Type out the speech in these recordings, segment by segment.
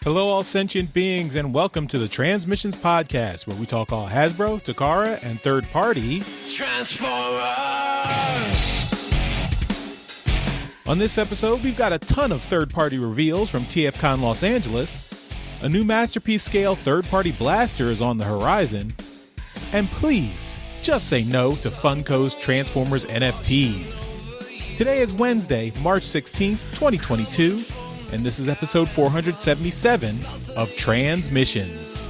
Hello, all sentient beings, and welcome to the Transmissions Podcast, where we talk all Hasbro, Takara, and third-party Transformers! On this episode, we've got a ton of third-party reveals from TFcon Los Angeles, a new Masterpiece scale third-party blaster is on the horizon, and please, just say no to Funko's Transformers NFTs. Today is Wednesday, March 16th, 2022, and this is episode 477 of Transmissions.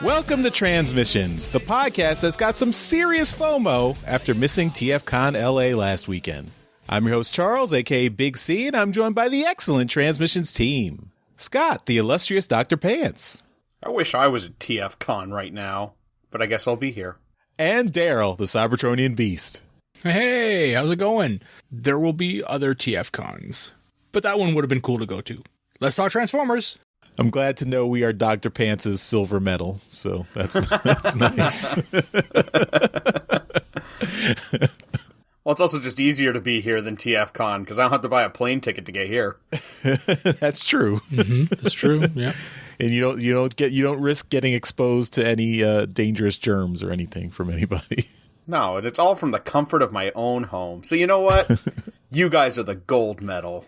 Welcome to Transmissions, the podcast that's got some serious FOMO after missing TFcon LA last weekend. I'm your host, Charles, aka Big C, and I'm joined by the excellent Transmissions team. Scott, the illustrious Dr. Pants. I wish I was at TFcon right now, but I guess I'll be here. And Daryl, the Cybertronian Beast. Hey, how's it going? There will be other TFcons, but that one would have been cool to go to. Let's talk Transformers. I'm glad to know we are Dr. Pants' silver medal, so that's nice. Well, it's also just easier to be here than TFcon, because I don't have to buy a plane ticket to get here. That's true. Mm-hmm, that's true, yeah. And you don't risk getting exposed to any dangerous germs or anything from anybody. No, and it's all from the comfort of my own home. So you know what? You guys are the gold medal.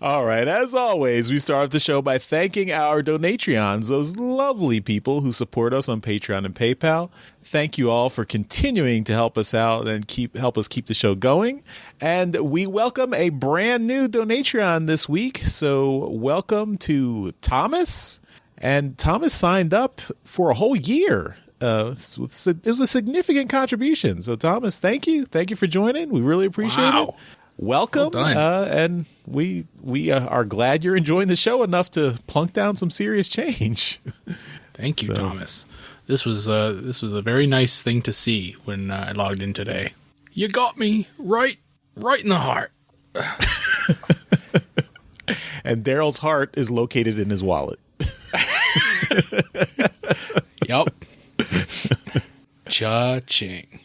All right, as always, we start off the show by thanking our Donatreons, those lovely people who support us on Patreon and PayPal. Thank you all for continuing to help us out and help us keep the show going. And we welcome a brand new Donatreon this week. So welcome to Thomas. And Thomas signed up for a whole year. It was a significant contribution. So Thomas, thank you. Thank you for joining. We really appreciate it. Welcome. Well and we are glad you're enjoying the show enough to plunk down some serious change. Thank you, Thomas. This was a very nice thing to see when I logged in today. You got me right in the heart. And Daryl's heart is located in his wallet. Yup. Cha-ching.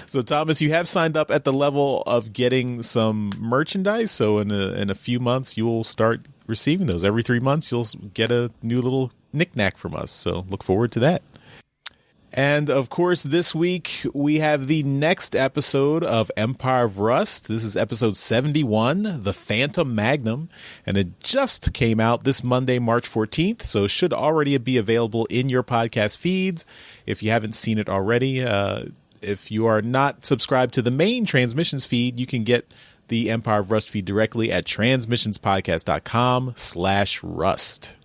So, Thomas, you have signed up at the level of getting some merchandise. So in a few months, you'll start receiving those. Every 3 months, you'll get a new little knick-knack from us. So look forward to that. And, of course, this week, we have the next episode of Empire of Rust. This is episode 71, The Phantom Magnum. And it just came out this Monday, March 14th. So it should already be available in your podcast feeds if you haven't seen it already. If you are not subscribed to the main Transmissions feed, you can get the Empire of Rust feed directly at transmissionspodcast.com/rust.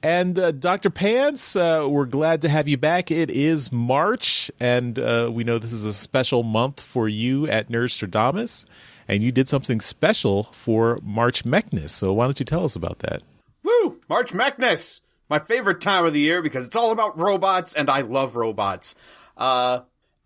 And Dr. Pants, we're glad to have you back. It is March, and we know this is a special month for you at Nerdstrodamus, and you did something special for March Mechness. So why don't you tell us about that? Woo! March Mechness! My favorite time of the year because it's all about robots, and I love robots.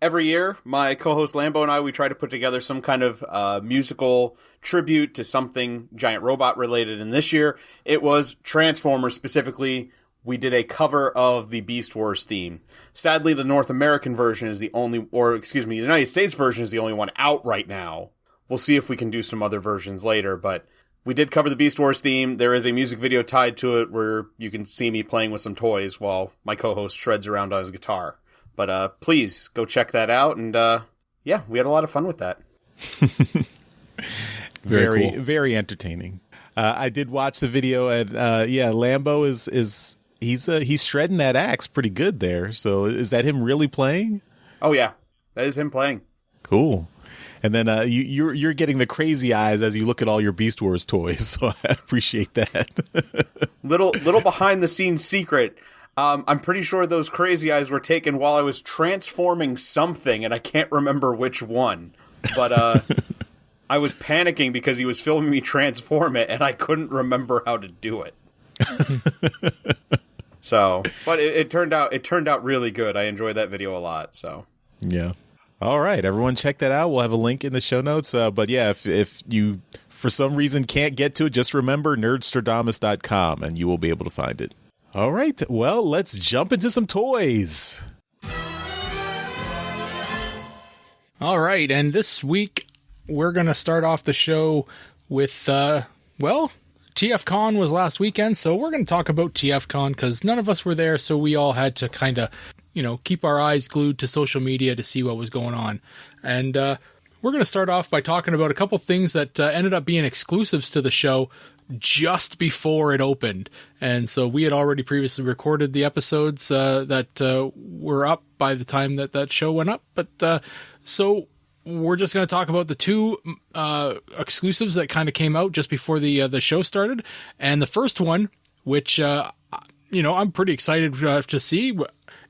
Every year, my co-host Lambo and I, we try to put together some kind of musical tribute to something giant robot related. And this year, it was Transformers specifically. We did a cover of the Beast Wars theme. Sadly, the North American version is the the United States version is the only one out right now. We'll see if we can do some other versions later, but we did cover the Beast Wars theme. There is a music video tied to it where you can see me playing with some toys while my co-host shreds around on his guitar. But please go check that out. And yeah, we had a lot of fun with that. Very, cool. Very entertaining. I did watch the video, and Lambo he's shredding that axe pretty good there. So is that him really playing? Oh yeah, that is him playing. Cool. And then you're getting the crazy eyes as you look at all your Beast Wars toys. So I appreciate that. little behind the scenes secret. I'm pretty sure those crazy eyes were taken while I was transforming something, and I can't remember which one. But I was panicking because he was filming me transform it, and I couldn't remember how to do it. So, but it turned out really good. I enjoyed that video a lot. So yeah. All right, everyone, check that out. We'll have a link in the show notes. But yeah, if you for some reason can't get to it, just remember Nerdstrodamus.com, and you will be able to find it. All right, well, let's jump into some toys. All right, and this week we're going to start off the show with, TFcon was last weekend, so we're going to talk about TFcon because none of us were there, so we all had to kind of, keep our eyes glued to social media to see what was going on. And we're going to start off by talking about a couple things that ended up being exclusives to the show just before it opened. And so we had already previously recorded the episodes that were up by the time that show went up. But so we're just going to talk about the two exclusives that kind of came out just before the show started. And the first one, which, I'm pretty excited to see,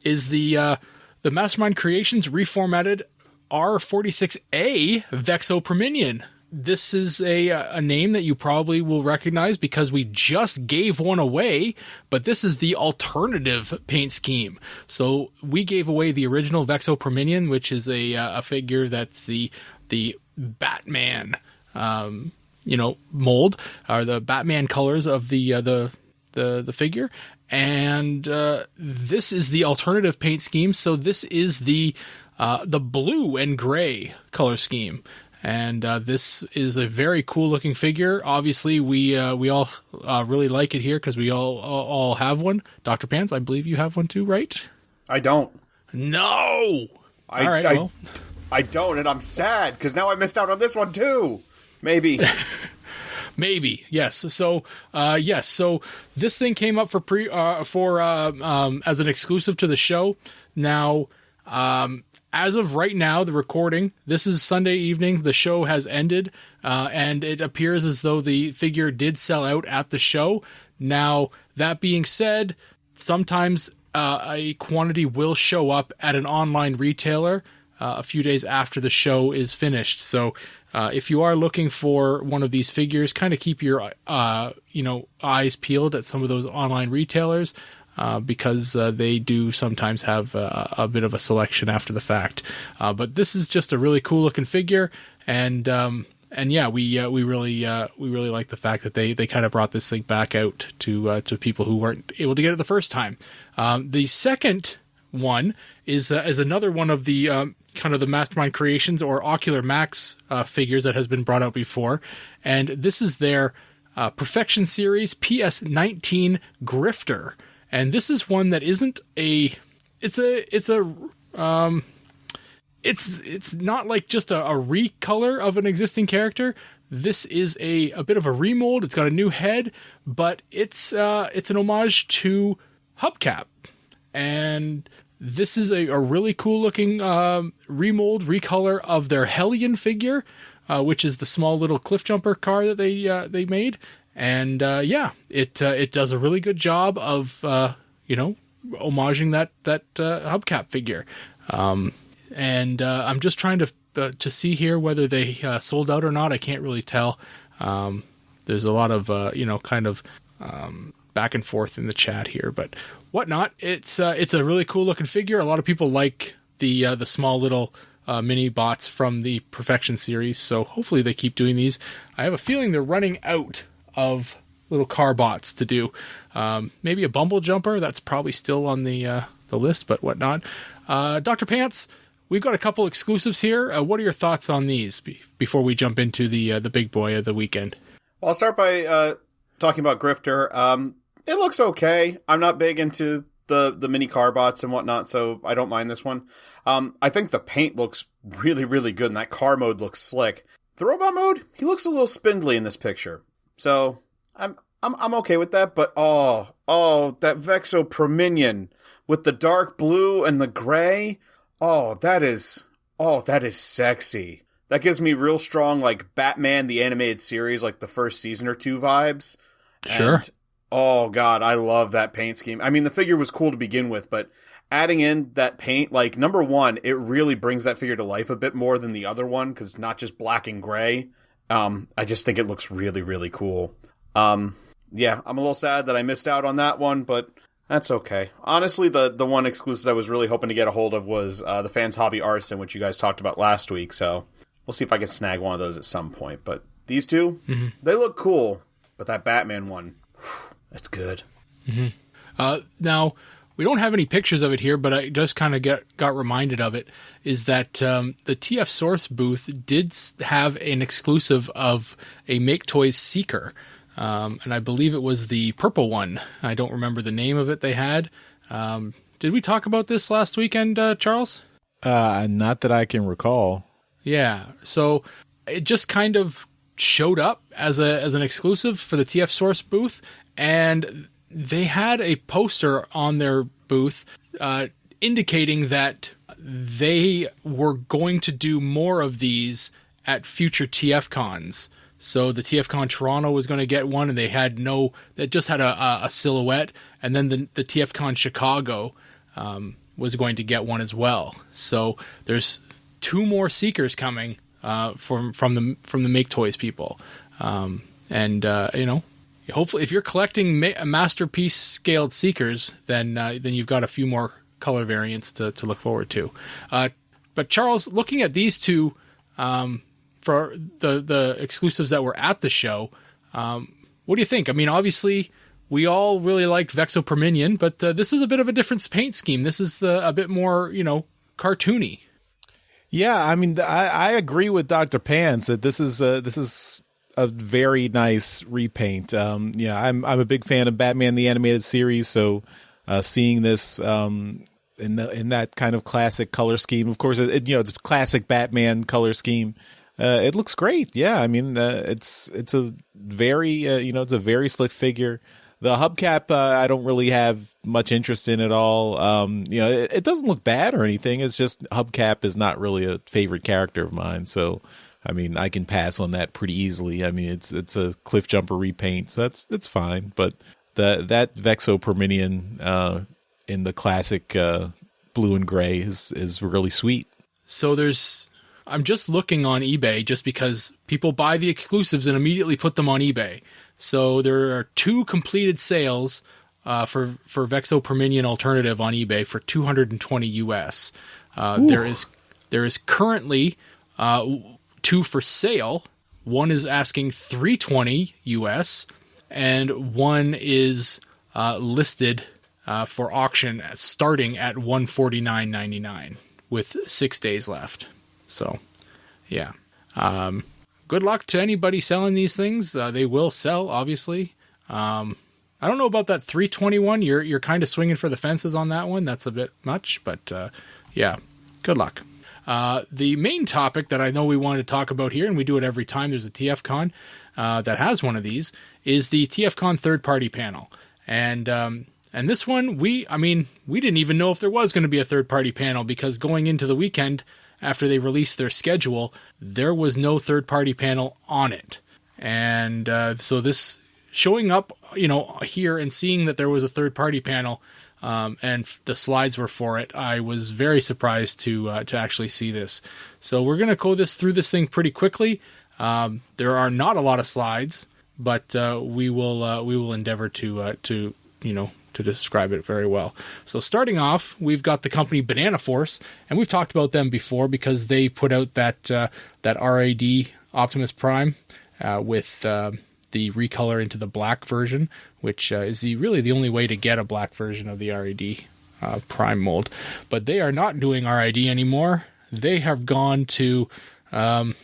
is the Mastermind Creations reformatted R46A Vexo-Prominion. This is a name that you probably will recognize because we just gave one away, but this is the alternative paint scheme. So we gave away the original Vexo-Prominion, which is a figure that's the Batman, mold, or the Batman colors of the figure. And this is the alternative paint scheme. So this is the blue and gray color scheme. And this is a very cool looking figure. Obviously, we all really like it here because we all have one. Dr. Pants, I believe you have one too, right? I don't. No! I don't, and I'm sad because now I missed out on this one too. Maybe. Maybe, yes. So, So this thing came up as an exclusive to the show. Now, as of right now, the recording, this is Sunday evening, the show has ended, and it appears as though the figure did sell out at the show. Now, that being said, sometimes a quantity will show up at an online retailer a few days after the show is finished. So, if you are looking for one of these figures, kind of keep your, eyes peeled at some of those online retailers. Because they do sometimes have a bit of a selection after the fact. But this is just a really cool looking figure, and we really like the fact that they kind of brought this thing back out to people who weren't able to get it the first time. The second one is another one of the kind of the Mastermind Creations or Ocular Max figures that has been brought out before, and this is their Perfection Series PS19 Grifter. And this is one that isn't it's not like just a recolor of an existing character. This is a bit of a remold. It's got a new head, but it's an homage to Hubcap. And this is a really cool looking remold, recolor of their Hellion figure, which is the small little cliff jumper car that they made. And it does a really good job of homaging that Hubcap figure. And I'm just trying to see here whether they sold out or not. I can't really tell. There's a lot of back and forth in the chat here, but whatnot. It's a really cool looking figure. A lot of people like the small little mini bots from the Perfection series, so hopefully they keep doing these. I have a feeling they're running out of little car bots to do. Maybe a Bumble Jumper, that's probably still on the list, but whatnot. Dr. Pants, we've got a couple exclusives here. What are your thoughts on these before we jump into the big boy of the weekend? Well, I'll start by talking about Grifter. It looks okay. I'm not big into the mini car bots and whatnot, so I don't mind this one. I think the paint looks really, really good, and that car mode looks slick. The robot mode, he looks a little spindly in this picture. So I'm okay with that, but that Vexo-Prominion with the dark blue and the gray, that is sexy. That gives me real strong like Batman the Animated Series, like the first season or two vibes. Sure. And, oh god, I love that paint scheme. I mean, the figure was cool to begin with, but adding in that paint, like, number one, it really brings that figure to life a bit more than the other one, because not just black and gray. I just think it looks really, really cool. Yeah, I'm a little sad that I missed out on that one, but that's okay. Honestly, the one exclusive I was really hoping to get a hold of was the Fans Hobby Arson, which you guys talked about last week, so we'll see if I can snag one of those at some point. But these two, they look cool, but that Batman one, that's good. Now, we don't have any pictures of it here, but I just kind of got reminded of it, is that the TF Source booth did have an exclusive of a Make Toys Seeker. And I believe it was the purple one. I don't remember the name of it they had. Did we talk about this last weekend, Charles? Not that I can recall. Yeah. So it just kind of showed up as an exclusive for the TF Source booth, and they had a poster on their booth indicating that they were going to do more of these at future TFcons. So the TFcon Toronto was going to get one, and it just had a silhouette, and then the TFcon Chicago was going to get one as well. So there's 2 more Seekers coming from the Make Toys people, hopefully, if you're collecting masterpiece scaled Seekers, then you've got a few more color variants to look forward to. But Charles, looking at these 2 for the exclusives that were at the show, what do you think? I mean, obviously, we all really liked Vexoperminion, but this is a bit of a different paint scheme. This is a bit more, cartoony. Yeah, I mean, I agree with Dr. Pants that this is a very nice repaint. I'm a big fan of Batman the Animated Series, so seeing this in that kind of classic color scheme, of course, it's a classic Batman color scheme. It looks great. Yeah, I mean, it's a very it's a very slick figure. The hubcap, I don't really have much interest in at all. It doesn't look bad or anything. It's just hubcap is not really a favorite character of mine. So, I mean, I can pass on that pretty easily. I mean, it's a cliff jumper repaint, so that's fine. But that Vexoperminion in the classic blue and gray is really sweet. So I'm just looking on eBay just because people buy the exclusives and immediately put them on eBay. So there are 2 completed sales for Vexoperminion alternative on eBay for $220 US. There is currently 2 for sale. One is asking $320 US, and one is listed for auction starting at $149.99 with 6 days left. So, yeah. Good luck to anybody selling these things. They will sell, obviously. I don't know about that 321. You're kind of swinging for the fences on that one. That's a bit much, but yeah, good luck. The main topic that I know we wanted to talk about here, and we do it every time there's a TFcon that has one of these, is the TFcon third-party panel. And this one, we didn't even know if there was going to be a third-party panel, because going into the weekend, after they released their schedule, there was no third-party panel on it. And so this showing up, here and seeing that there was a third-party panel and the slides were for it, I was very surprised to actually see this. So we're going to go through this thing pretty quickly. There are not a lot of slides, but we will endeavor to describe it very well. So starting off, we've got the company Banana Force, and we've talked about them before because they put out that RAD Optimus Prime with the recolor into the black version, which is really the only way to get a black version of the RAD Prime mold. But they are not doing RAD anymore. They have gone to, I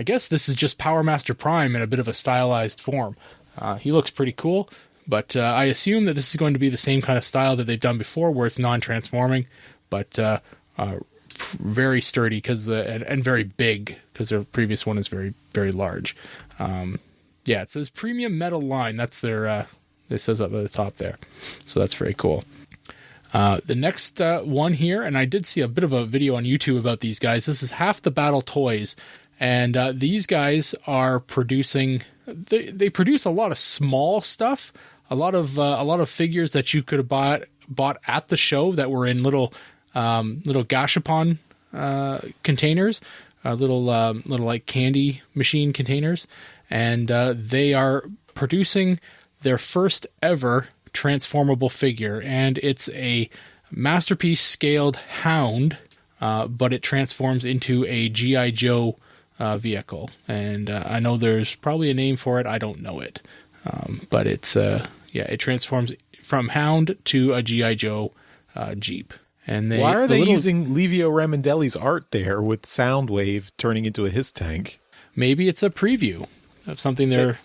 guess this is just Power Master Prime in a bit of a stylized form. He looks pretty cool. But I assume that this is going to be the same kind of style that they've done before, where it's non-transforming, but very sturdy and very big, because their previous one is very, very large. It says Premium Metal Line. That's their. It says up at the top there, so that's very cool. The next one here, and I did see a bit of a video on YouTube about these guys. This is Half the Battle Toys, and these guys are producing. They produce a lot of small stuff. A lot of figures that you could have bought at the show that were in little gashapon containers, little like candy machine containers, and they are producing their first ever transformable figure, and it's a masterpiece scaled Hound, but it transforms into a G.I. Joe vehicle, and I know there's probably a name for it. I don't know it, but it's. It transforms from Hound to a G.I. Joe Jeep. And why are they using Livio Ramondelli's art there with Soundwave turning into a Hiss tank? Maybe it's a preview of something they're...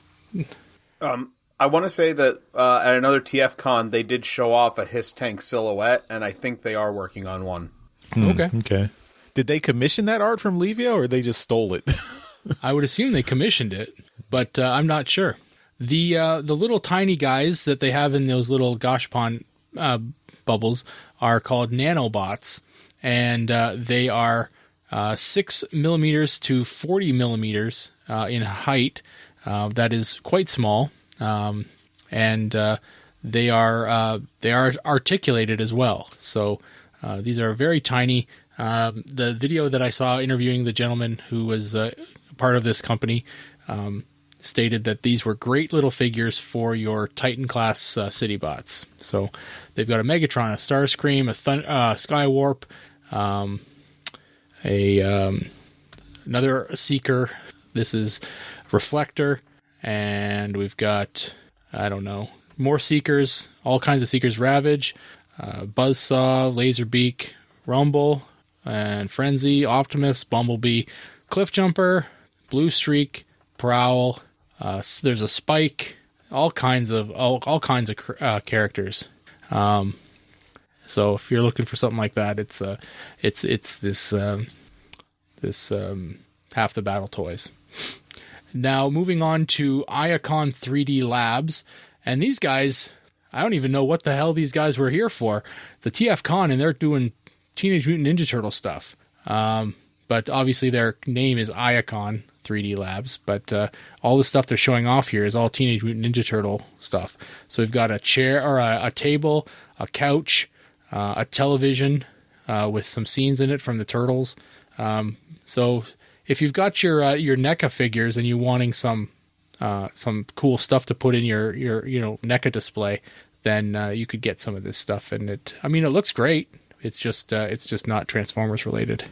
I want to say that at another TFcon, they did show off a Hiss tank silhouette, and I think they are working on one. Okay. Did they commission that art from Livio, or they just stole it? I would assume they commissioned it, but I'm not sure. The little tiny guys that they have in those little Gashapon bubbles are called nanobots, and they are 6 millimeters to 40 millimeters in height. That is quite small, and they are articulated as well. So these are very tiny. The video that I saw interviewing the gentleman who was part of this company stated that these were great little figures for your Titan class city bots. So they've got a Megatron, a Starscream, a Skywarp, another Seeker. This is Reflector, and we've got, I don't know, more Seekers, all kinds of Seekers. Ravage, Buzzsaw, Laserbeak, Rumble, and Frenzy, Optimus, Bumblebee, Cliffjumper, Blue Streak, Prowl. There's a Spike, all kinds of characters. So if you're looking for something like that, it's this half the battle toys. Now moving on to Iacon 3D Labs, and these guys, I don't even know what the hell these guys were here for. It's a TFcon, and they're doing Teenage Mutant Ninja Turtle stuff. But obviously their name is Iacon 3D Labs, but all the stuff they're showing off here is all Teenage Mutant Ninja Turtle stuff. So we've got a chair, or a table, a couch, a television with some scenes in it from the Turtles. So if you've got your NECA figures and you're wanting some cool stuff to put in your NECA display, then you could get some of this stuff. And it looks great. It's just not Transformers related.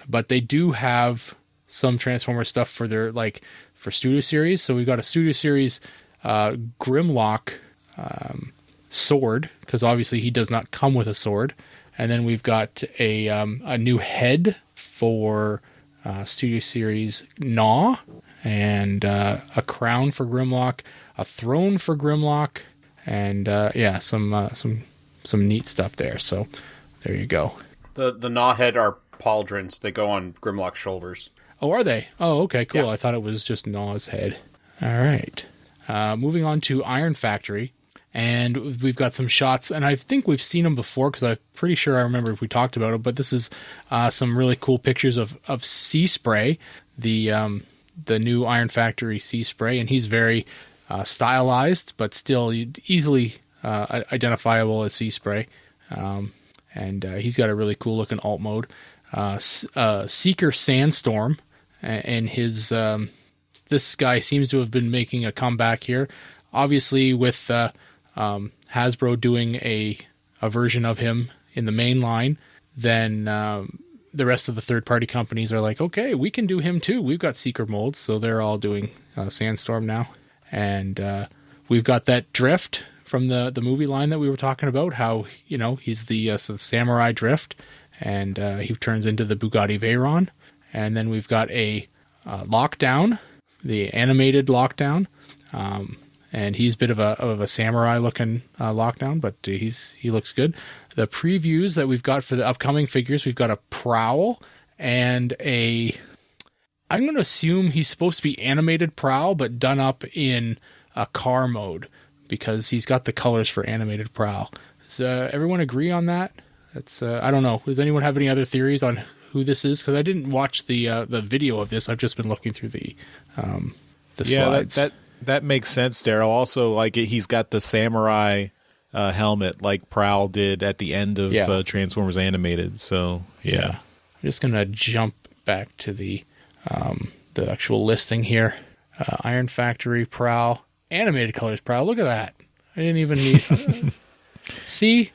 But they do have some Transformers stuff for their for Studio Series. So we've got a Studio Series Grimlock sword, because obviously he does not come with a sword. And then we've got a new head for Studio Series Gnaw, and a crown for Grimlock, a throne for Grimlock, and some neat stuff there. So there you go. The Gnaw head are pauldrons. They go on Grimlock's shoulders. Oh, are they? Oh, okay, cool. Yeah. I thought it was just Gnaw's head. All right. Moving on to Iron Factory. And we've got some shots, and I think we've seen them before, because I'm pretty sure I remember if we talked about it, but this is some really cool pictures of Sea Spray, the new Iron Factory Sea Spray, and he's very stylized, but still easily identifiable as Sea Spray. And he's got a really cool looking alt mode. Seeker Sandstorm, and his this guy seems to have been making a comeback here. Obviously, with Hasbro doing a version of him in the main line, then the rest of the third-party companies are like, okay, we can do him too. We've got Seeker molds, so they're all doing Sandstorm now. And we've got that Drift from the movie line that we were talking about, how, he's the Samurai Drift, and he turns into the Bugatti Veyron. And then we've got a Lockdown, the animated Lockdown, and he's a bit of a samurai-looking Lockdown, but he looks good. The previews that we've got for the upcoming figures, we've got a Prowl and I'm going to assume he's supposed to be animated Prowl, but done up in a car mode, because he's got the colors for animated Prowl. Does everyone agree on that? That's I don't know. Does anyone have any other theories on who this is? Because I didn't watch the video of this. I've just been looking through the slides. That makes sense, Daryl. Also, he's got the samurai helmet like Prowl did at the end of Transformers Animated. So yeah. I'm just gonna jump back to the actual listing here. Iron Factory Prowl, animated colors Prowl. Look at that. I didn't even need. See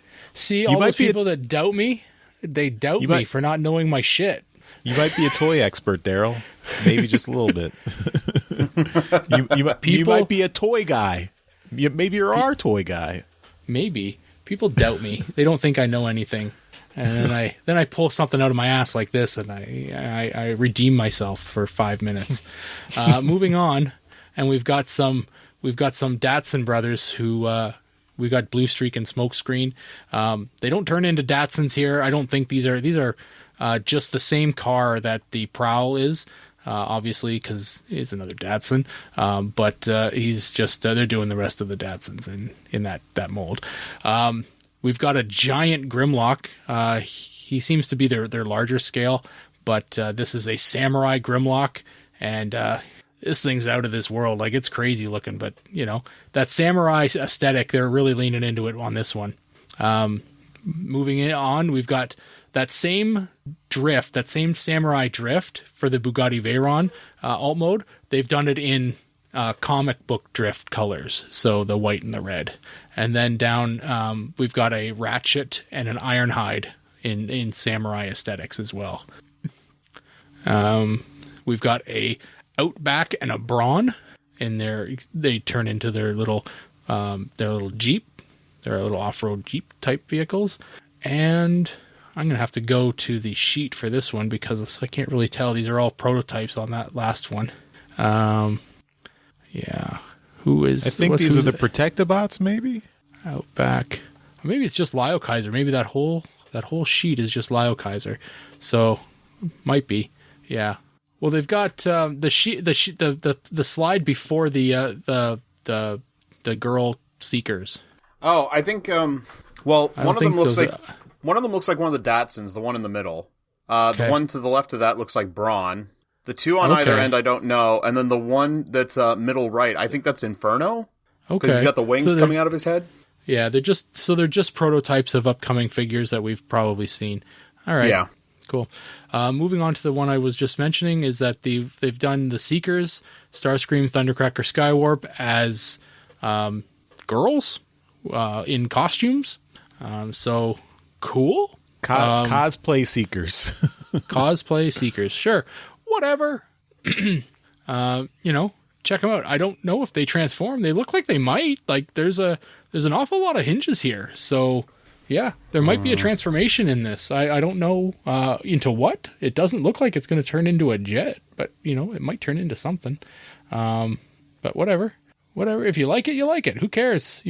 all those people that doubt me. They doubt me for not knowing my shit. You might be a toy expert, Daryl. Maybe just a little bit. You might be a toy guy. Maybe you're our toy guy. Maybe. People doubt me. They don't think I know anything. And then I pull something out of my ass like this, and I redeem myself for 5 minutes. Moving on, and we've got some Datsun brothers who we got Blue Streak and Smokescreen. They don't turn into Datsuns here. I don't think these are just the same car that the Prowl is. Obviously, because it's another Datsun, but he's just they're doing the rest of the Datsuns in that mold. We've got a giant Grimlock. He seems to be their larger scale, but this is a Samurai Grimlock, and this thing's out of this world. Like, it's crazy looking, but that Samurai aesthetic, they're really leaning into it on this one. Moving on, we've got that same drift, that same Samurai drift for the Bugatti Veyron alt mode. They've done it in comic book drift colors, so the white and the red. And then down, we've got a Ratchet and an Ironhide in Samurai aesthetics as well. We've got a Outback and a Brawn in there. They turn into their little Jeep, their little off-road Jeep type vehicles. And I'm going to have to go to the sheet for this one because I can't really tell. These are all prototypes on that last one. Yeah. I think these are the Protectabots, maybe? Outback. Or maybe it's just Lyle Kaiser. Maybe that whole sheet is just Lyle Kaiser. So, might be. Yeah. Well, they've got the slide before the girl Seekers. Oh, I think one of them looks like one of the Datsuns, the one in the middle. Okay. The one to the left of that looks like Brawn. The two on either end, I don't know. And then the one that's middle right, I think that's Inferno. Okay. Because he's got the wings coming out of his head. Yeah, they're just prototypes of upcoming figures that we've probably seen. All right. Yeah. Cool. Moving on to the one I was just mentioning is that they've done the Seekers, Starscream, Thundercracker, Skywarp as girls in costumes. So cool. Cosplay Seekers. Cosplay Seekers. Sure. Whatever. Check them out. I don't know if they transform. They look like they might. Like there's an awful lot of hinges here. So yeah, there might be a transformation in this. I don't know into what. It doesn't look like it's going to turn into a jet, but it might turn into something. But whatever. If you like it, you like it. Who cares?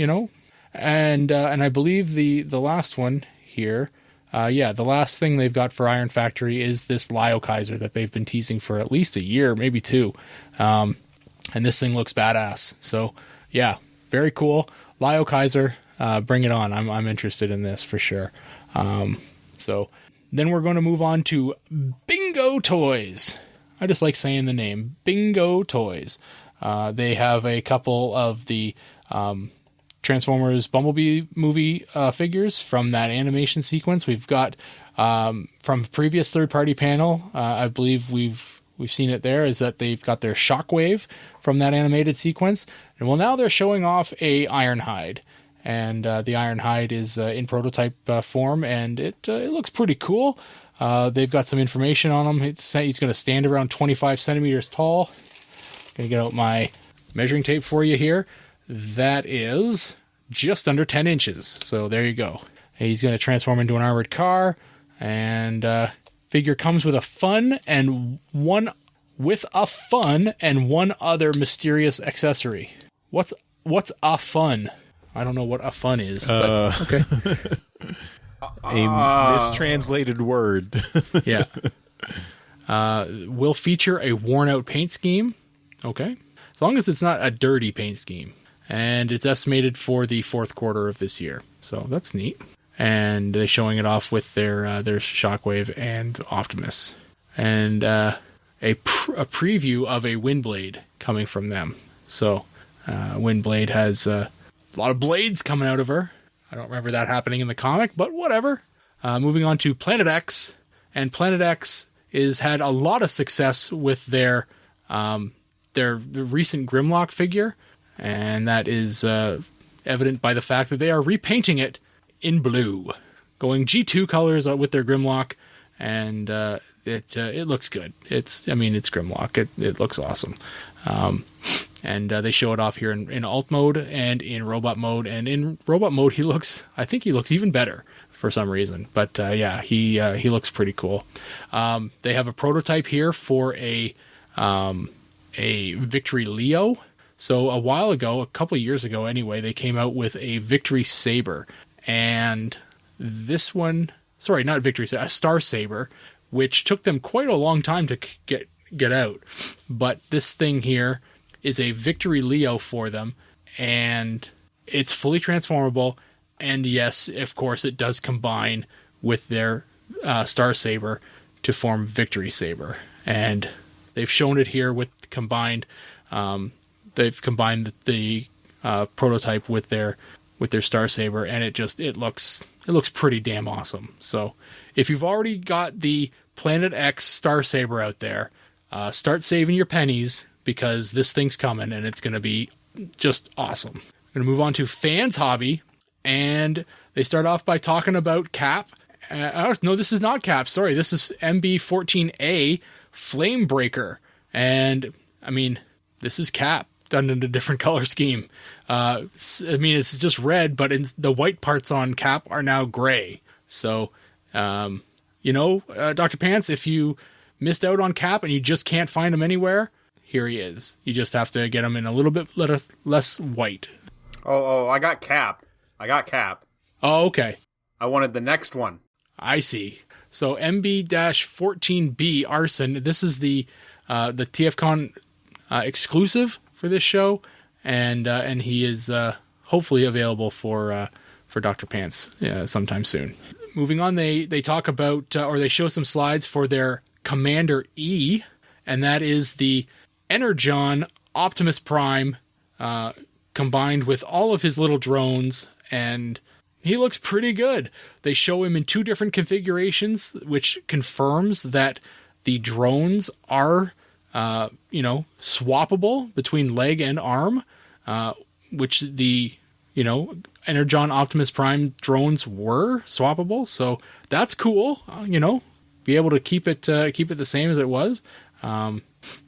And I believe the last one here. The last thing they've got for Iron Factory is this Lyle Kaiser that they've been teasing for at least a year, maybe 2. And this thing looks badass. So yeah, very cool. Lyle Kaiser, bring it on. I'm interested in this for sure. So then we're going to move on to Bingo Toys. I just like saying the name Bingo Toys. They have a couple of the Transformers Bumblebee movie figures from that animation sequence. We've got from a previous third-party panel, I believe we've seen it there, is that they've got their Shockwave from that animated sequence. And well, now they're showing off a Ironhide. And the Ironhide is in prototype form, and it looks pretty cool. They've got some information on him. He's going to stand around 25 centimeters tall. Going to get out my measuring tape for you here. That is just under 10 inches. So there you go. He's going to transform into an armored car, and figure comes with a fun and one other mysterious accessory. What's a fun? I don't know what a fun is, but okay. A mistranslated word. Yeah. Will feature a worn-out paint scheme. Okay. As long as it's not a dirty paint scheme. And it's estimated for the 4th quarter of this year. So that's neat. And they're showing it off with their Shockwave and Optimus. And a preview of a Windblade coming from them. So Windblade has a lot of blades coming out of her. I don't remember that happening in the comic, but whatever. Moving on to Planet X. And Planet X has had a lot of success with their recent Grimlock figure. And that is evident by the fact that they are repainting it in blue, going G2 colors with their Grimlock, and it looks good. It's Grimlock. It looks awesome. And they show it off here in alt mode and in robot mode. And in robot mode, I think he looks even better for some reason. But yeah, he looks pretty cool. They have a prototype here for a Victory Leo. So a while ago, a couple years ago anyway, they came out with a Victory Saber. And this one, sorry, not Victory Saber, a Star Saber, which took them quite a long time to get out. But this thing here is a Victory Leo for them, and it's fully transformable. And yes, of course, it does combine with their Star Saber to form Victory Saber. And they've shown it here with combined. They've combined the prototype with their Star Saber, and it looks pretty damn awesome. So if you've already got the Planet X Star Saber out there, start saving your pennies, because this thing's coming and it's going to be just awesome. I'm going to move on to Fans Hobby, and they start off by talking about Cap. No, this is not Cap. Sorry, this is MB14A Flamebreaker. And, I mean, this is Cap done in a different color scheme. I mean, it's just red, but the white parts on Cap are now gray. So, Dr. Pants, if you missed out on Cap and you just can't find him anywhere, here he is. You just have to get him in a little bit less white. Oh, I got Cap. Oh, okay. I wanted the next one. I see. So MB-14B Arson. This is the TFcon exclusive for this show, and he is hopefully available for Dr. Pants sometime soon. Moving on, they talk about or they show some slides for their Commander E, and that is the Energon Optimus Prime combined with all of his little drones, and he looks pretty good. They show him in two different configurations, which confirms that the drones are, swappable between leg and arm, which the, Energon Optimus Prime drones were swappable. So that's cool. Be able to keep it the same as it was.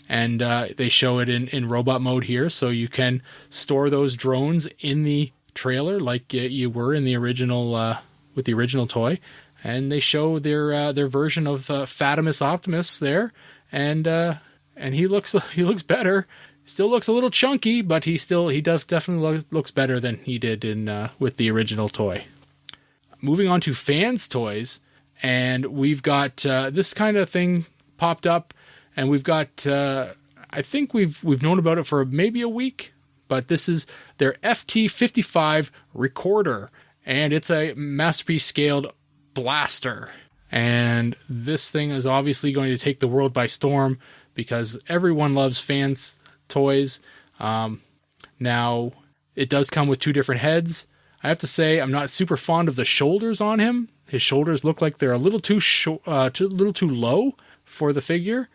And they show it in robot mode here, so you can store those drones in the trailer like you were in the original with the original toy. And they show their version of Fatimus Optimus there, and he looks better. Still looks a little chunky, but he definitely looks better than he did in with the original toy. Moving on to Fans Toys, and we've got this kind of thing popped up. And we've got, I think we've known about it for maybe a week, but this is their FT55 recorder, and it's a Masterpiece scaled blaster. And this thing is obviously going to take the world by storm, because everyone loves Fans toys. Now, it does come with two different heads. I have to say, I'm not super fond of the shoulders on him. His shoulders look like they're a little too low for the figure.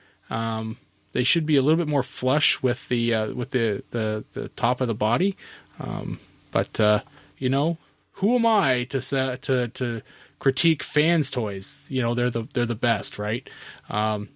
They should be a little bit more flush with the top of the body. But who am I to critique Fans toys? They're the best, right?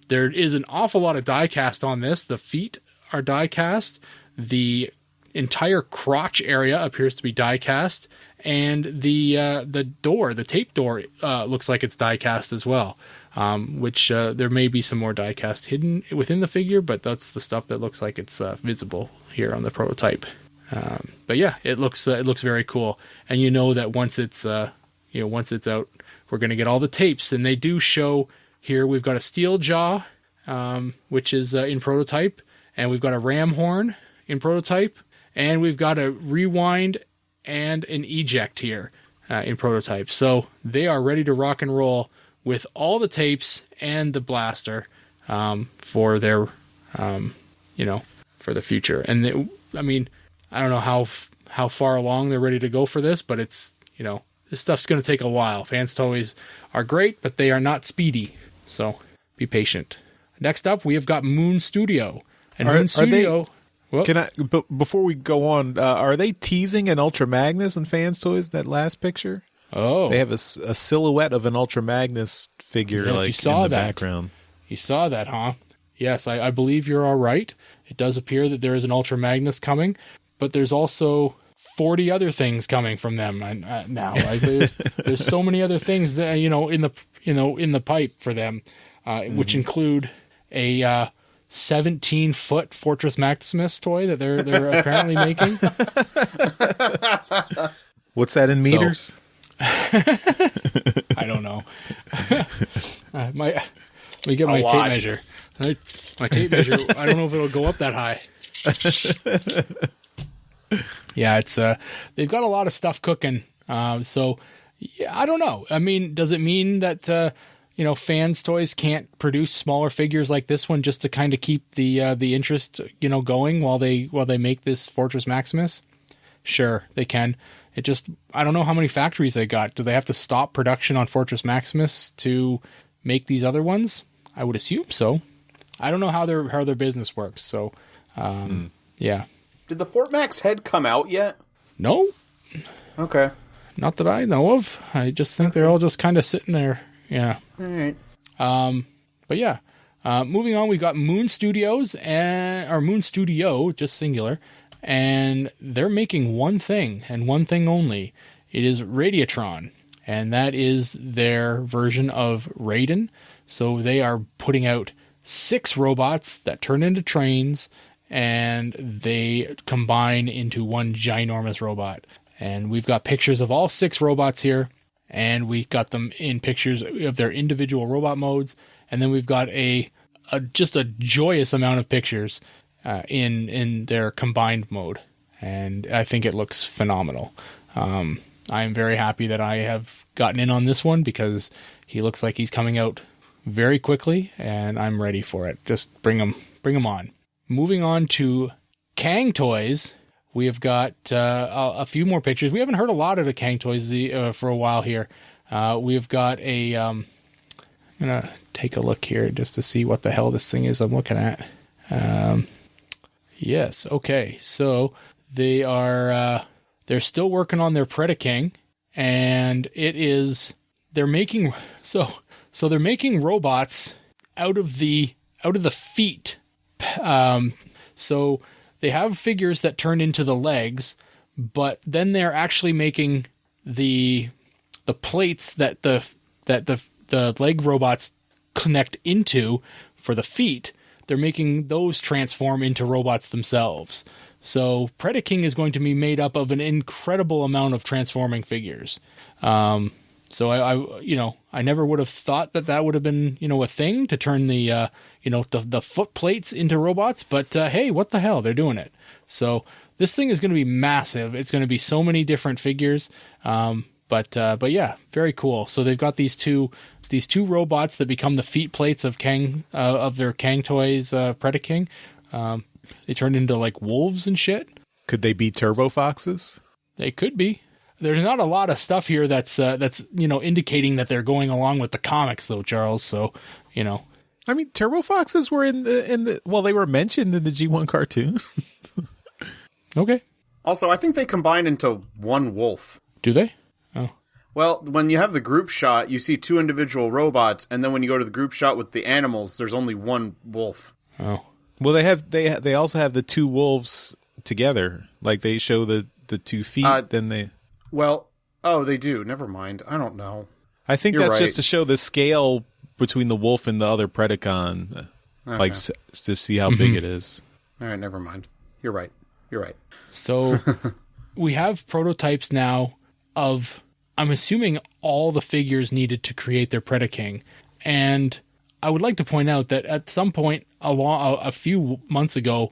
There is an awful lot of die cast on this. The feet are die cast. The entire crotch area appears to be die cast, and the door, the tape door, looks like it's die cast as well. Which there may be some more die cast hidden within the figure, but that's the stuff that looks like it's visible here on the prototype. But yeah, it looks very cool, and that once it's out, we're going to get all the tapes, and they do show here. We've got a steel jaw, which is in prototype, and we've got a Ramhorn in prototype, and we've got a rewind and an eject here in prototype. So they are ready to rock and roll with all the tapes and the blaster for their, for the future. And I don't know how far along they're ready to go for this, but it's, this stuff's going to take a while. Fans toys are great, but they are not speedy. So be patient. Next up, we have got Moon Studio. And Moon Studio... before we go on, are they teasing an Ultra Magnus in Fans Toys in that last picture? Oh, they have a silhouette of an Ultra Magnus figure, yes, like you saw in the that. background. You saw that, huh? Yes, I believe you're all right. It does appear that there is an Ultra Magnus coming, but there's also 40 other things coming from them now. Like, there's so many other things that, in the pipe for them, which include a 17-foot Fortress Maximus toy that they're apparently making. What's that in meters? I don't know. Let me get my tape measure. My tape measure, I don't know if it'll go up that high. Yeah, it's they've got a lot of stuff cooking. So yeah, I don't know. I mean, does it mean that fans toys can't produce smaller figures like this one just to kind of keep the interest going while they make this Fortress Maximus? Sure, they can. I don't know how many factories they got. Do they have to stop production on Fortress Maximus to make these other ones? I would assume so. I don't know how their business works. So, yeah. Did the Fort Max head come out yet? No. Okay. Not that I know of. I just think they're all just kind of sitting there. Yeah. All right. But yeah. Moving on, we've got Moon Studios or Moon Studio, just singular, and they're making one thing and one thing only. It is Radiatron, and that is their version of Raiden. So they are putting out 6 robots that turn into trains, and they combine into one ginormous robot. And we've got pictures of all 6 robots here, and we got them in pictures of their individual robot modes, and then we've got just a joyous amount of pictures in their combined mode, and I think it looks phenomenal. I am very happy that I have gotten in on this one because he looks like he's coming out very quickly, and I'm ready for it. Just bring him on. Moving on to Kang toys, we have got a few more pictures. We haven't heard a lot of the Kang toys for a while here. We've got I'm going to take a look here just to see what the hell this thing is I'm looking at. Yes, okay. So they're still working on their Predaking, and they're making robots out of the feet. So they have figures that turn into the legs, but then they're actually making the plates that the leg robots connect into for the feet. They're making those transform into robots themselves. So Predaking is going to be made up of an incredible amount of transforming figures. So I never would have thought that would have been, a thing to turn the foot plates into robots, but hey, what the hell? They're doing it. So this thing is going to be massive. It's going to be so many different figures. But yeah, very cool. So they've got these two robots that become the feet plates of Kang, of their Kang toys, Predaking. They turned into like wolves and shit. Could they be Turbo Foxes? They could be. There's not a lot of stuff here that's indicating that they're going along with the comics, though, Charles. So, I mean, Turbo Foxes were in the they were mentioned in the G1 cartoon. Okay. Also, I think they combine into one wolf. Do they? Oh. Well, when you have the group shot, you see 2 individual robots, and then when you go to the group shot with the animals, there's only one wolf. Oh. Well, they also have the 2 wolves together. Like they show the 2 feet, then they. Well, oh, they do. Never mind. I don't know. I think You're that's right. just to show the scale between the wolf and the other Predacon, like to see how big it is. All right, never mind. You're right. So we have prototypes now of, I'm assuming, all the figures needed to create their Predaking. And I would like to point out that at some point a few months ago,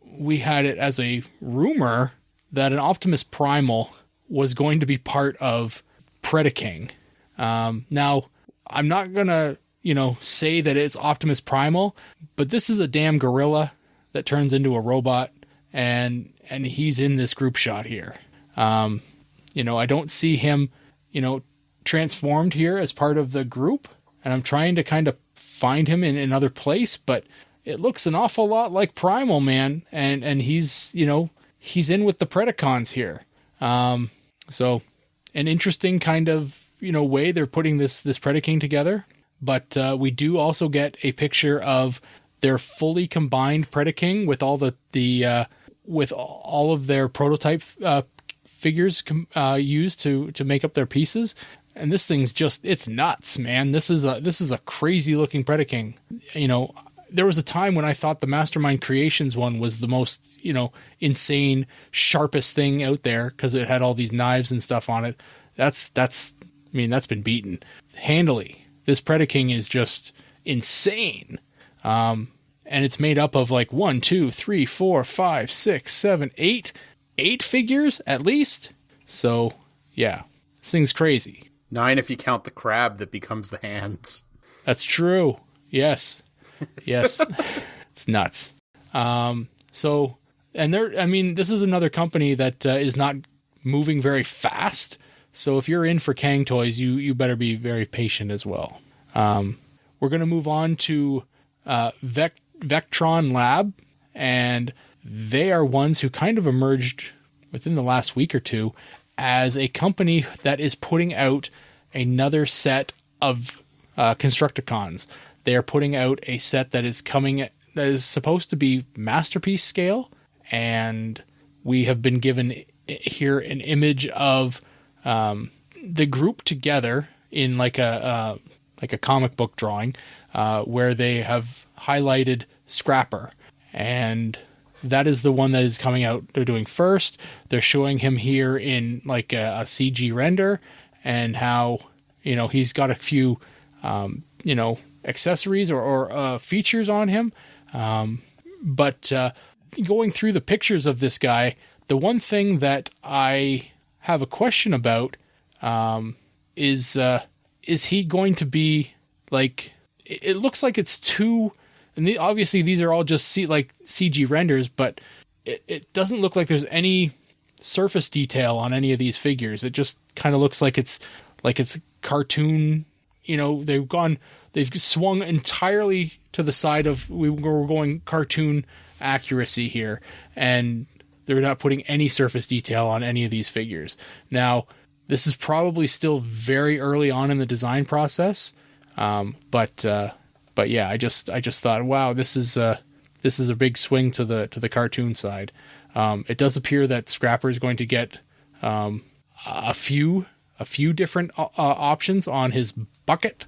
we had it as a rumor that an Optimus Primal was going to be part of Predaking. Now, I'm not going to, say that it's Optimus Primal, but this is a damn gorilla that turns into a robot, and he's in this group shot here. I don't see him, transformed here as part of the group, and I'm trying to kind of find him in another place, but it looks an awful lot like Primal, man, and he's, he's in with the Predacons here. So an interesting kind of, way they're putting this Predaking together. But we do also get a picture of their fully combined Predaking with all with all of their prototype figures used to make up their pieces. And this thing's it's nuts, man. This is a crazy looking Predaking. There was a time when I thought the Mastermind Creations one was the most, insane, sharpest thing out there because it had all these knives and stuff on it. That's been beaten handily. This Predaking is just insane. And it's made up of like 1, 2, 3, 4, 5, 6, 7, 8 figures at least. So yeah, this thing's crazy. 9 if you count the crab that becomes the hands. That's true. Yes. It's nuts. This is another company that is not moving very fast. So if you're in for Kang toys, you better be very patient as well. We're going to move on to Vectron Lab, and they are ones who kind of emerged within the last week or two as a company that is putting out another set of Constructicons. They are putting out a set that is supposed to be masterpiece scale, and we have been given here an image of the group together in like a comic book drawing, where they have highlighted Scrapper, and that is the one that is coming out. They're doing first. They're showing him here in like a CG render, and how he's got a few accessories or features on him. But going through the pictures of this guy, the one thing that I have a question about is he going to be like? It looks like it's too. And obviously these are all just CG renders, but it doesn't look like there's any surface detail on any of these figures. It just kind of looks like it's cartoon. They've swung entirely to the side of we're going cartoon accuracy here, and they're not putting any surface detail on any of these figures. Now, this is probably still very early on in the design process, but yeah, I just thought, wow, this is a big swing to the cartoon side. It does appear that Scrapper is going to get a few different options on his bucket.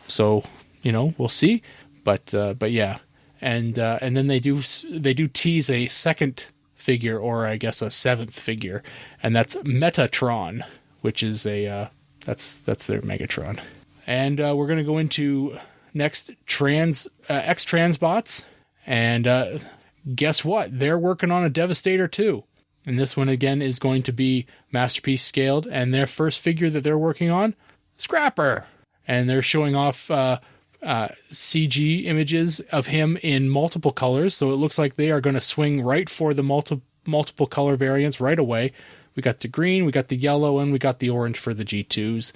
So we'll see, but yeah, and then they do tease a second figure, or I guess a seventh figure, and that's Metatron, which is that's their Megatron. And we're going to go into next X-Transbots, and guess what? They're working on a Devastator too. And this one again is going to be masterpiece scaled, and their first figure that they're working on, Scrapper. And they're showing off CG images of him in multiple colors, so it looks like they are going to swing right for the multiple color variants right away. We got the green, we got the yellow, and we got the orange for the G2s.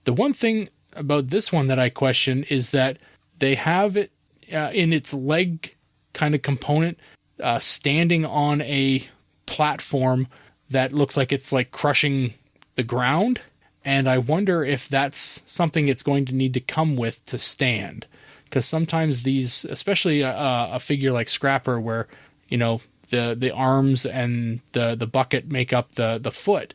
The one thing about this one that I question is that they have it in its leg kind of component standing on a platform that looks like it's like crushing the ground. And I wonder if that's something it's going to need to come with to stand. Because sometimes these, especially a figure like Scrapper, where, the arms and the bucket make up the foot,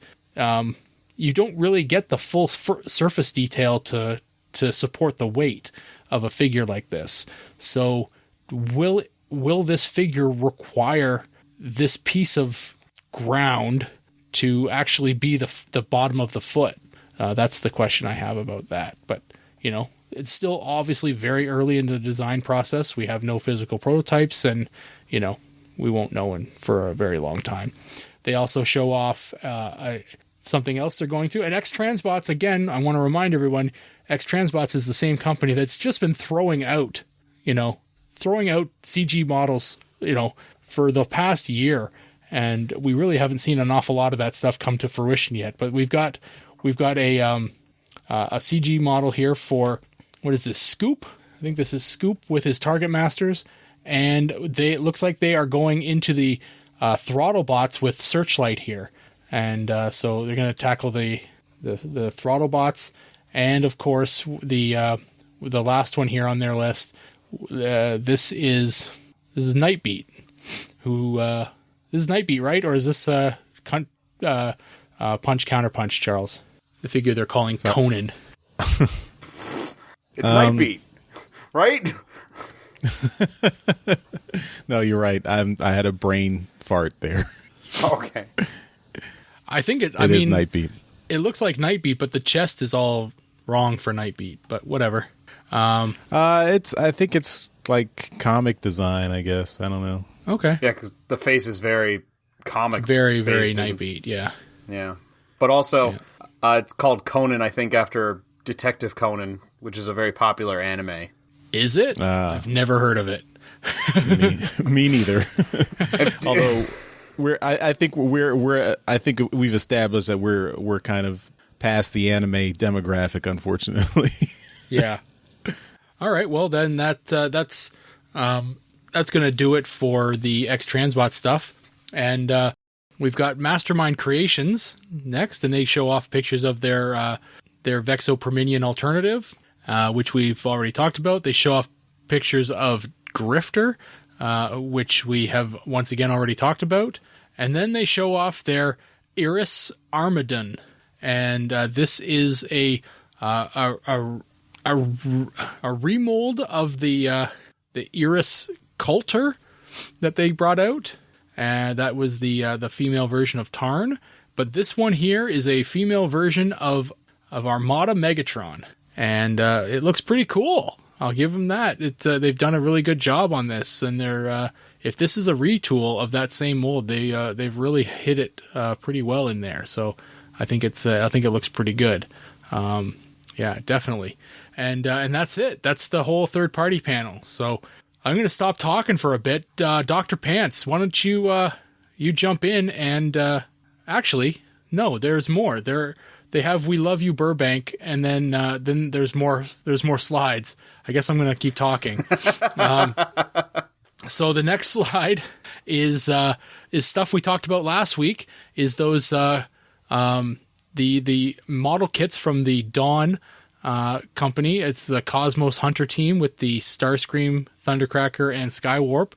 you don't really get the full surface detail to support the weight of a figure like this. So will this figure require this piece of ground to actually be the bottom of the foot? That's the question I have about that. But, it's still obviously very early in the design process. We have no physical prototypes, and, we won't know for a very long time. They also show off something else they're going to. And X-Transbots, again, I want to remind everyone, X-Transbots is the same company that's just been throwing out CG models, for the past year. And we really haven't seen an awful lot of that stuff come to fruition yet. But we've got a CG model here for, what is this, Scoop? I think this is Scoop with his Target Masters, and it looks like they are going into the throttle bots with Searchlight here, and so they're going to tackle the throttle bots, and of course the last one here on their list, this is Nightbeat. This is Nightbeat, right? Or is this Punch Counterpunch, Charles? The figure they're calling Conan. It's Nightbeat, right? No, you're right. I had a brain fart there. Okay. I think it is Nightbeat. It looks like Nightbeat, but the chest is all wrong for Nightbeat. But whatever. I think it's like comic design. I guess I don't know. Okay. Yeah, because the face is very comic. Very, very Nightbeat. Yeah. Yeah. But also, it's called Conan, I think, after Detective Conan, which is a very popular anime. Is it? I've never heard of it. Me neither. Although I think we've established that we're kind of past the anime demographic, unfortunately. Yeah. All right. Well, then that's going to do it for the X-Transbot stuff, and we've got Mastermind Creations next, and they show off pictures of their Vexo Perminion alternative, which we've already talked about. They show off pictures of Grifter, which we have once again already talked about, and then they show off their Iris Armadon, and this is a remold of the Iris Coulter that they brought out. That was the female version of Tarn, but this one here is a female version of Armada Megatron, and it looks pretty cool. I'll give them that. They've done a really good job on this, and they're if this is a retool of that same mold, they've really hit it pretty well in there. So I think it looks pretty good. Yeah, definitely. And that's it. That's the whole third party panel. So I'm going to stop talking for a bit. Dr. Pants, why don't you jump in and actually, no, there's more. They have We Love You Burbank, and then there's more slides. I guess I'm going to keep talking. So the next slide is stuff we talked about last week, is those the model kits from the Dawn company. It's the Cosmos Hunter team with the Starscream, Thundercracker, and Skywarp.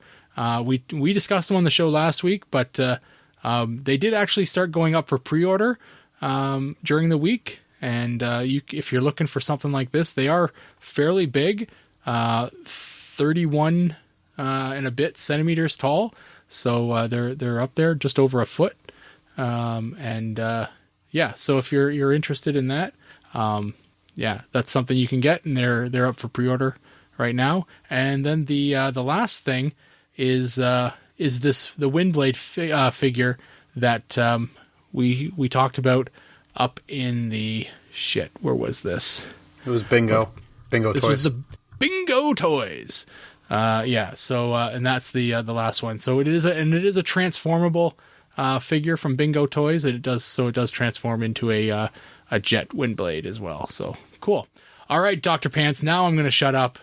We discussed them on the show last week, but they did actually start going up for pre-order during the week. And if you're looking for something like this, they are fairly big, 31 and a bit centimeters tall. So they're up there just over a foot. Yeah, so if you're interested in that, yeah, that's something you can get, and they're up for pre-order right now. And then the last thing is the Windblade figure that we talked about up in the where was this? It was Bingo This Toys. was the Bingo Toys. Yeah. So and that's the last one. So it is a transformable figure from Bingo Toys, and it does transform into a jet Windblade as well. So cool. All right, Dr. Pants. Now I'm going to shut up.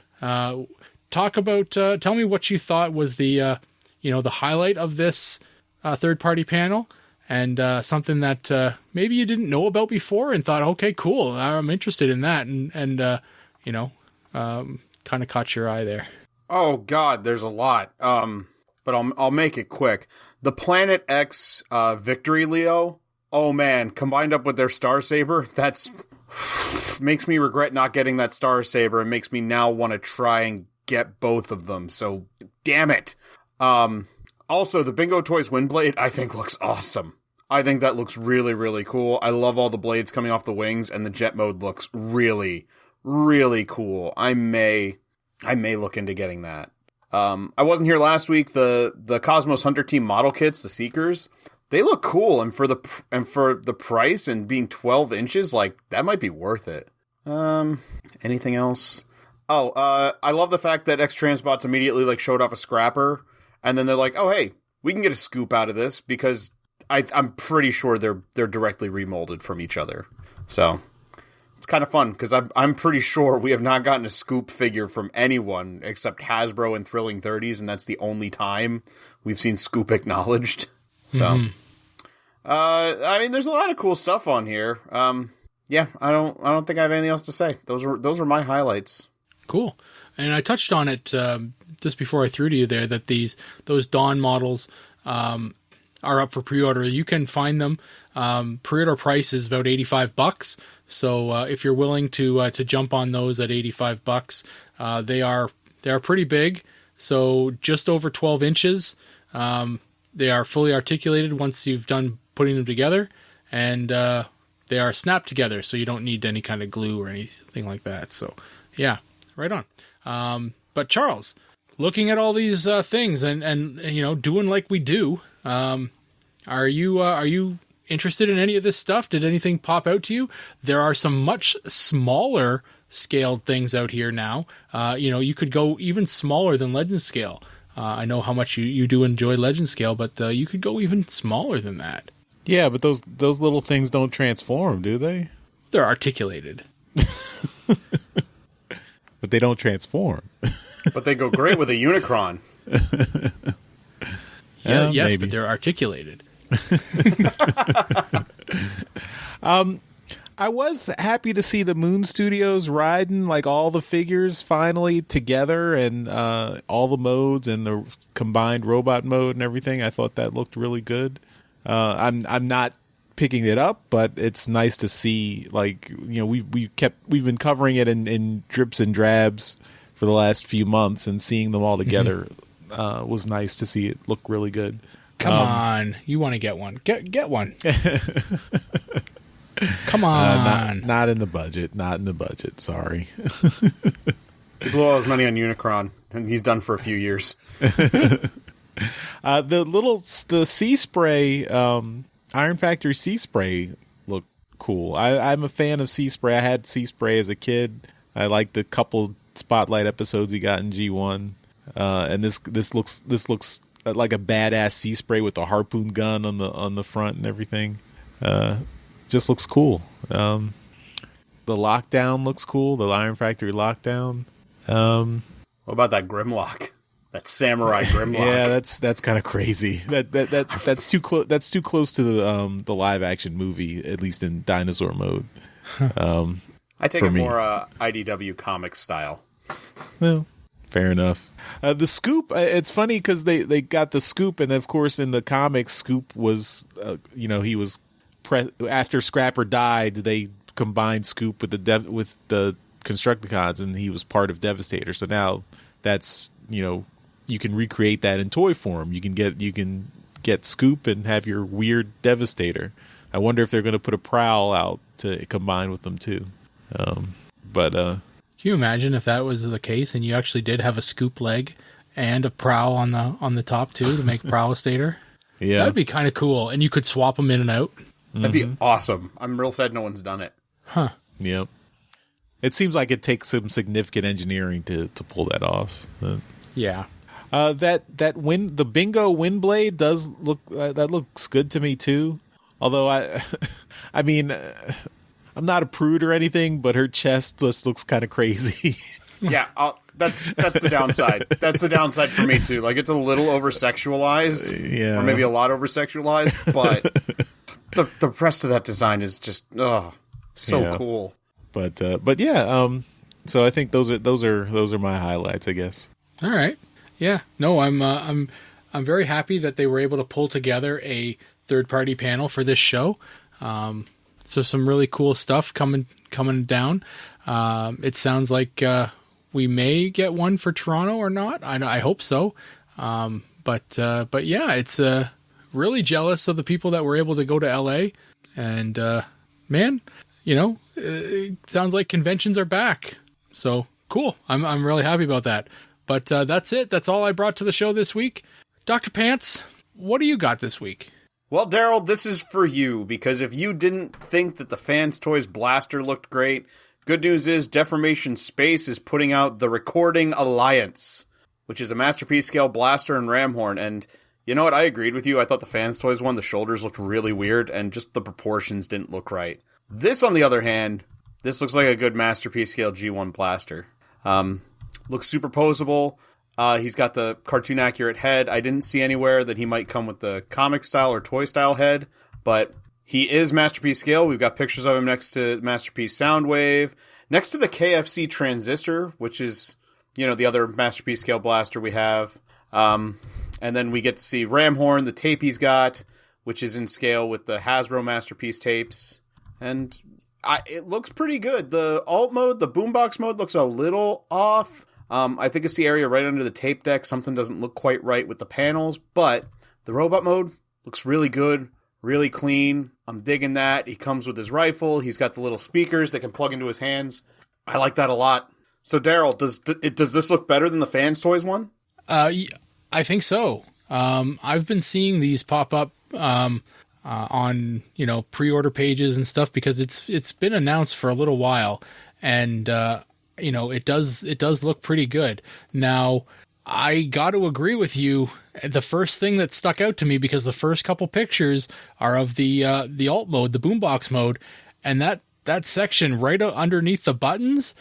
Talk about. Tell me what you thought was the the highlight of this third party panel, and something that maybe you didn't know about before and thought, okay, cool, I'm interested in that, and kind of caught your eye there. Oh God, there's a lot. But I'll make it quick. The Planet X Victory Leo. Oh man, combined up with their Star Saber, that's makes me regret not getting that Star Saber, and makes me now want to try and get both of them. So damn it. Also, the Bingo Toys Windblade, I think looks awesome. I think that looks really, really cool. I love all the blades coming off the wings, and the jet mode looks really, really cool. I may look into getting that. I wasn't here last week. The Cosmos Hunter Team model kits, the Seekers, they look cool, and for the price and being 12 inches, like that might be worth it. Anything else? Oh, I love the fact that X-Transbots immediately like showed off a scrapper, and then they're like, oh hey, we can get a scoop out of this, because I'm pretty sure they're directly remolded from each other. So it's kind of fun, because I'm pretty sure we have not gotten a scoop figure from anyone except Hasbro and Thrilling 30s, and that's the only time we've seen scoop acknowledged. So, I mean, there's a lot of cool stuff on here. Yeah, I don't think I have anything else to say. Those were my highlights. Cool. And I touched on it just before I threw to you there that those Dawn models are up for pre-order. You can find them. Pre-order price is about $85. So if you're willing to jump on those at $85, they are pretty big. So just over 12 inches. They are fully articulated once you've done putting them together, and they are snapped together, so you don't need any kind of glue or anything like that. So yeah, right on. But Charles, looking at all these things and doing like we do, are you interested in any of this stuff? Did anything pop out to you? There are some much smaller scaled things out here now. You could go even smaller than Legend scale. I know how much you do enjoy Legend scale, but you could go even smaller than that. Yeah, but those little things don't transform, do they? They're articulated. But they don't transform. But they go great with a Unicron. Yes, maybe. but they're articulated. I was happy to see the Moon Studios riding like all the figures finally together and all the modes and the combined robot mode and everything. I thought that looked really good. I'm not picking it up, but it's nice to see. Like, we've been covering it in drips and drabs for the last few months, and seeing them all together was nice to see it look really good. Come on, you want to get one? Get one. Come on. Not in the budget. Not in the budget. Sorry. He blew all his money on Unicron, and he's done for a few years. The sea spray, Iron Factory sea spray looked cool. I'm a fan of sea spray. I had sea spray as a kid. I liked the couple spotlight episodes he got in G1. And this looks like a badass sea spray with a harpoon gun on the front and everything. Just looks cool. The lockdown looks cool. The Iron Factory lockdown. What about that Grimlock? That samurai Grimlock? Yeah, that's kind of crazy. That's too close. That's too close to the live action movie, at least in dinosaur mode. I take it more IDW comic style. Well, fair enough. The Scoop. It's funny because they got the Scoop, and of course in the comics, Scoop was he was after Scrapper died. They combined Scoop with the Constructicons, and he was part of Devastator. So now that's you can recreate that in toy form. You can get Scoop and have your weird Devastator. I wonder if they're going to put a Prowl out to combine with them too. Can you imagine if that was the case and you actually did have a Scoop leg and a Prowl on the top too to make Prowlistator? Yeah, that'd be kind of cool, and you could swap them in and out. That'd be awesome. I'm real sad no one's done it. Huh. Yep. It seems like it takes some significant engineering to pull that off. Yeah. The Bingo Windblade does look that looks good to me too. Although I mean, I'm not a prude or anything, but her chest just looks kind of crazy. Yeah, that's the downside. That's the downside for me too. Like, it's a little over sexualized, yeah, or maybe a lot over sexualized. But the rest of that design is just so cool. But yeah, so I think those are my highlights, I guess. All right. Yeah. No, I'm very happy that they were able to pull together a third-party panel for this show. So some really cool stuff coming down. It sounds like we may get one for Toronto or not. I hope so. But yeah, it's really jealous of the people that were able to go to LA. And man, it sounds like conventions are back. So cool. I'm really happy about that. But that's it. That's all I brought to the show this week. Dr. Pants, what do you got this week? Well, Daryl, this is for you, because if you didn't think that the Fans Toys Blaster looked great, good news is Deformation Space is putting out the Recording Alliance, which is a Masterpiece scale blaster and Ramhorn. And you know what? I agreed with you. I thought the Fans Toys one, the shoulders looked really weird, and just the proportions didn't look right. This, on the other hand, this looks like a good Masterpiece scale G1 blaster. Looks superposable. He's got the cartoon accurate head. I didn't see anywhere that he might come with the comic style or toy style head, but he is Masterpiece scale. We've got pictures of him next to Masterpiece Soundwave, Next to the KFC Transistor, which is, the other Masterpiece Scale blaster we have. And then we get to see Ramhorn, the tape he's got, which is in scale with the Hasbro Masterpiece tapes. And it looks pretty good. The alt mode, the boombox mode, looks a little off. I think it's the area right under the tape deck. Something doesn't look quite right with the panels, but the robot mode looks really good, really clean. I'm digging that. He comes with his rifle. He's got the little speakers that can plug into his hands. I like that a lot. So, Daryl, does this look better than the Fans Toys one? I think so. I've been seeing these pop up on pre-order pages and stuff because it's been announced for a little while, and it does look pretty good. Now, I got to agree with you. The first thing that stuck out to me, because the first couple pictures are of the alt mode, the boombox mode, and that section right underneath the buttons,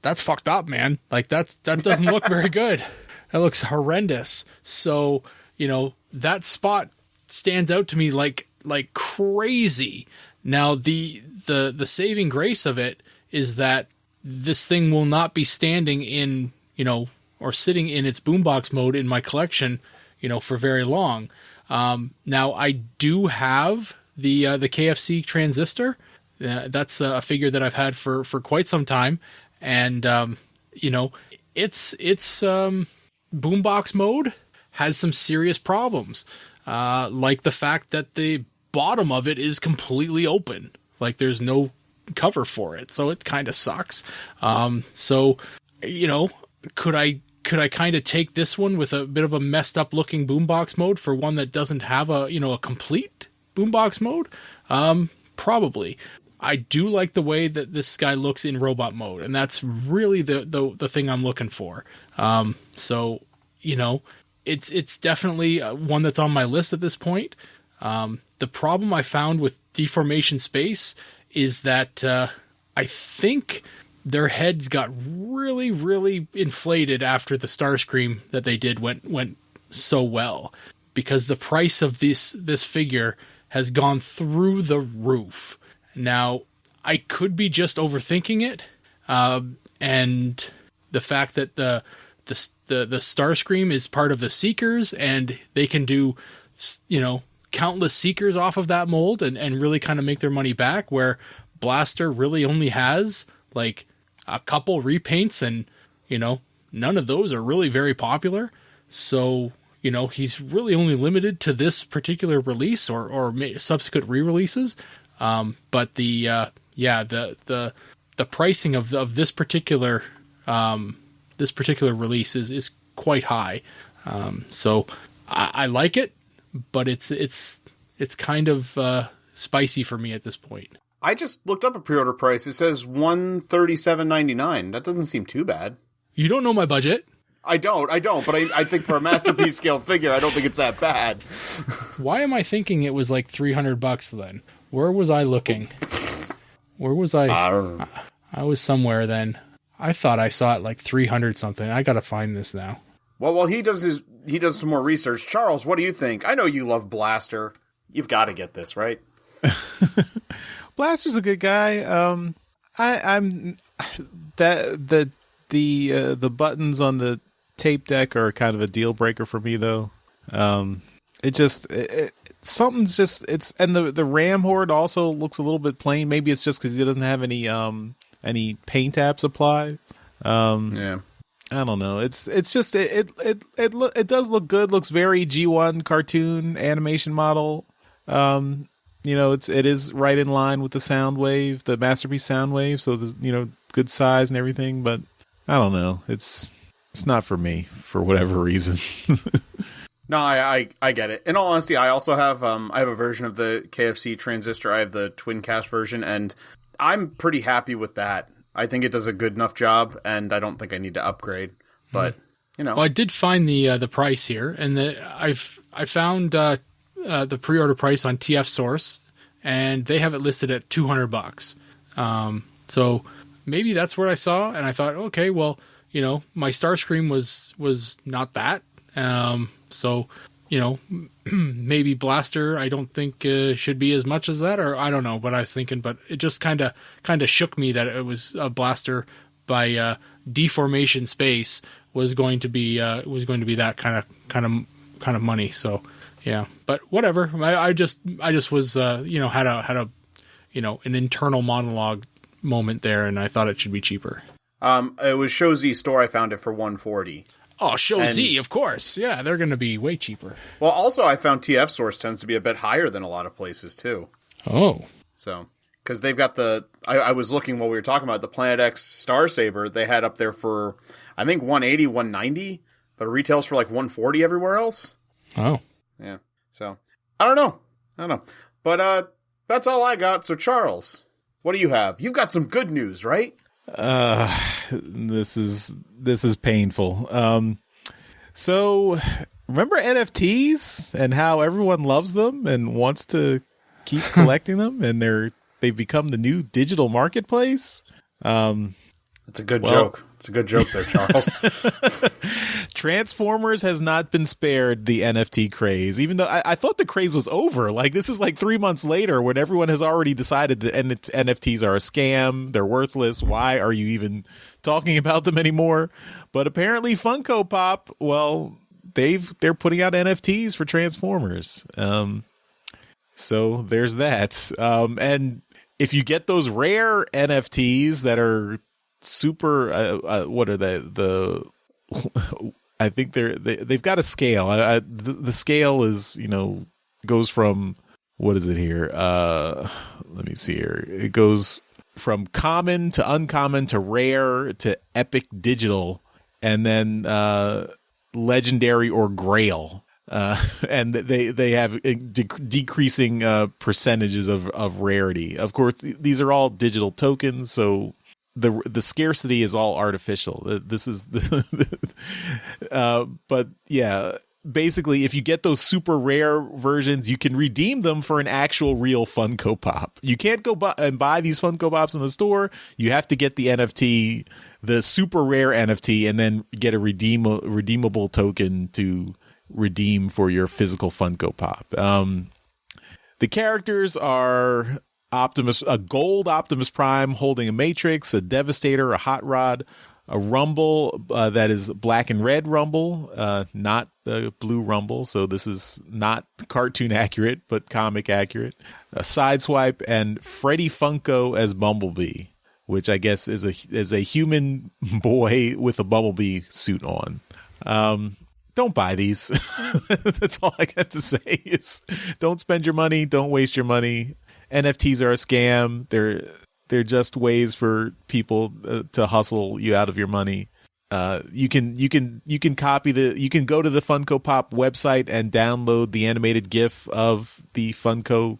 that's fucked up, man. Like that doesn't look very good. That looks horrendous. So, that spot stands out to me like crazy. Now, the saving grace of it is that this thing will not be standing in, or sitting in its boombox mode in my collection, for very long. Now, I do have the KFC Transistor. That's a figure that I've had for quite some time. And, it's boombox mode has some serious problems. Like the fact that the bottom of it is completely open. Like there's no cover for it. So it kind of sucks. Could I kind of take this one with a bit of a messed up looking boombox mode for one that doesn't have a complete boombox mode? Probably. I do like the way that this guy looks in robot mode, and that's really the thing I'm looking for. It's definitely one that's on my list at this point. The problem I found with Deformation Space is that I think their heads got really, really inflated after the Starscream that they did went so well, because the price of this figure has gone through the roof. Now, I could be just overthinking it, and the fact that the Starscream is part of the Seekers, and they can do, countless Seekers off of that mold and really kind of make their money back, where Blaster really only has like a couple repaints, and none of those are really very popular. So he's really only limited to this particular release or subsequent re-releases. But the pricing of this particular release is quite high. So I like it, but it's kind of spicy for me at this point. I just looked up a pre-order price. It says $137.99. That doesn't seem too bad. You don't know my budget. I don't, but I think for a Masterpiece scale figure, I don't think it's that bad. Why am I thinking it was like $300 then? Where was I looking? Where was I? I don't know. I was somewhere then. I thought I saw it like 300 something. I gotta find this now. Well, while he does some more research, Charles, what do you think? I know you love Blaster. You've got to get this, right? Blaster's a good guy. I'm that the buttons on the tape deck are kind of a deal breaker for me, though. Something's just and the Ramhorn also looks a little bit plain. Maybe it's just because he doesn't have any paint apps applied. Yeah, I don't know. It's just it does look good. Looks very G1 cartoon animation model. It is right in line with the Soundwave, the Masterpiece Soundwave. So good size and everything. But I don't know. It's not for me for whatever reason. No, I get it. In all honesty, I also have I have a version of the KFC Transistor. I have the twin cast version, and I'm pretty happy with that. I think it does a good enough job, and I don't think I need to upgrade. But well, I did find the price here, and I found the pre-order price on TF Source, and they have it listed at $200. So maybe that's what I saw, and I thought, okay, well, my Starscream was not that. So, maybe Blaster, I don't think should be as much as that, or I don't know what I was thinking, but it just kind of shook me that it was a Blaster by Deformation Space was going to be that kind of money. So yeah, but whatever. I just was had a an internal monologue moment there, and I thought it should be cheaper. It was Show Z store. I found it for $140. Oh, Show Z, of course. Yeah, they're going to be way cheaper. Well, also, I found TF Source tends to be a bit higher than a lot of places, too. Oh. So, because they've got I was looking while we were talking about the Planet X Star Saber, they had up there for, I think, $180, $190, but it retails for like $140 everywhere else. Oh. Yeah. So, I don't know. But that's all I got. So, Charles, what do you have? You've got some good news, right? This is painful. So remember NFTs and how everyone loves them and wants to keep collecting them, and they've become the new digital marketplace. It's a good joke. It's a good joke there, Charles. Transformers has not been spared the NFT craze, even though I thought the craze was over. Like, this is like 3 months later when everyone has already decided that NFTs are a scam. They're worthless. Why are you even talking about them anymore? But apparently Funko Pop, well, they're putting out NFTs for Transformers. So there's that. And if you get those rare NFTs that are super, what are they? I think they've got a scale. The scale is, goes from, what is it here? Let me see here. It goes from common to uncommon to rare to epic digital, and then legendary or grail. And they have decreasing percentages of rarity. Of course, these are all digital tokens, so the scarcity is all artificial. This is but yeah, basically, if you get those super rare versions, you can redeem them for an actual real Funko Pop. You can't go and buy these Funko Pops in the store. You have to get the NFT, the super rare NFT, and then get a redeemable token to redeem for your physical Funko Pop. The characters are a gold Optimus Prime holding a Matrix, a Devastator, a Hot Rod, a Rumble that is black and red Rumble, not the blue Rumble. So this is not cartoon accurate, but comic accurate. A Sideswipe, and Freddy Funko as Bumblebee, which I guess is a human boy with a Bumblebee suit on. Don't buy these. That's all I got to say is don't spend your money. Don't waste your money. NFTs are a scam. They're just ways for people to hustle you out of your money. You can copy you can go to the Funko Pop website and download the animated GIF of the Funko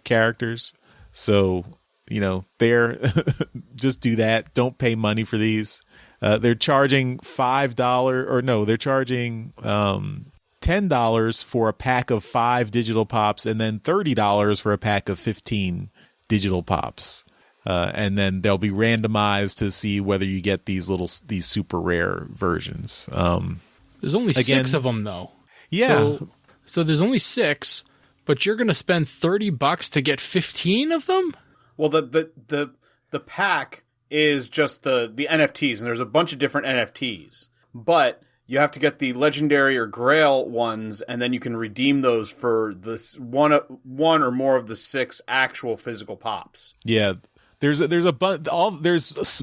characters. So, they're just do that. Don't pay money for these. They're charging they're charging $10 for a pack of 5 digital pops, and then $30 for a pack of 15 digital pops. And then they'll be randomized to see whether you get these super rare versions. There's only 6 of them, though. Yeah. So there's only 6, but you're going to spend $30 to get 15 of them? Well, the pack is just the NFTs, and there's a bunch of different NFTs, but you have to get the legendary or grail ones, and then you can redeem those for this one or more of the 6 actual physical pops. Yeah, there's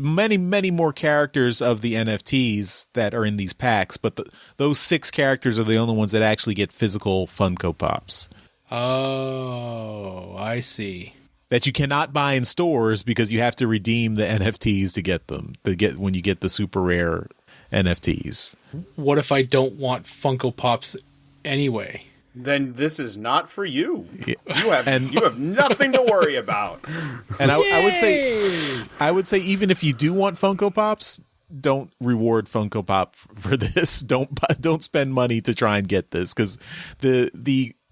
many more characters of the NFTs that are in these packs, but those 6 characters are the only ones that actually get physical Funko Pops. Oh, I see. That you cannot buy in stores because you have to redeem the NFTs to get them. When you get the super rare NFTs. What if I don't want Funko Pops anyway? Then this is not for you. You have nothing to worry about. And I would say even if you do want Funko Pops, don't reward Funko Pop for this. Don't spend money to try and get this, because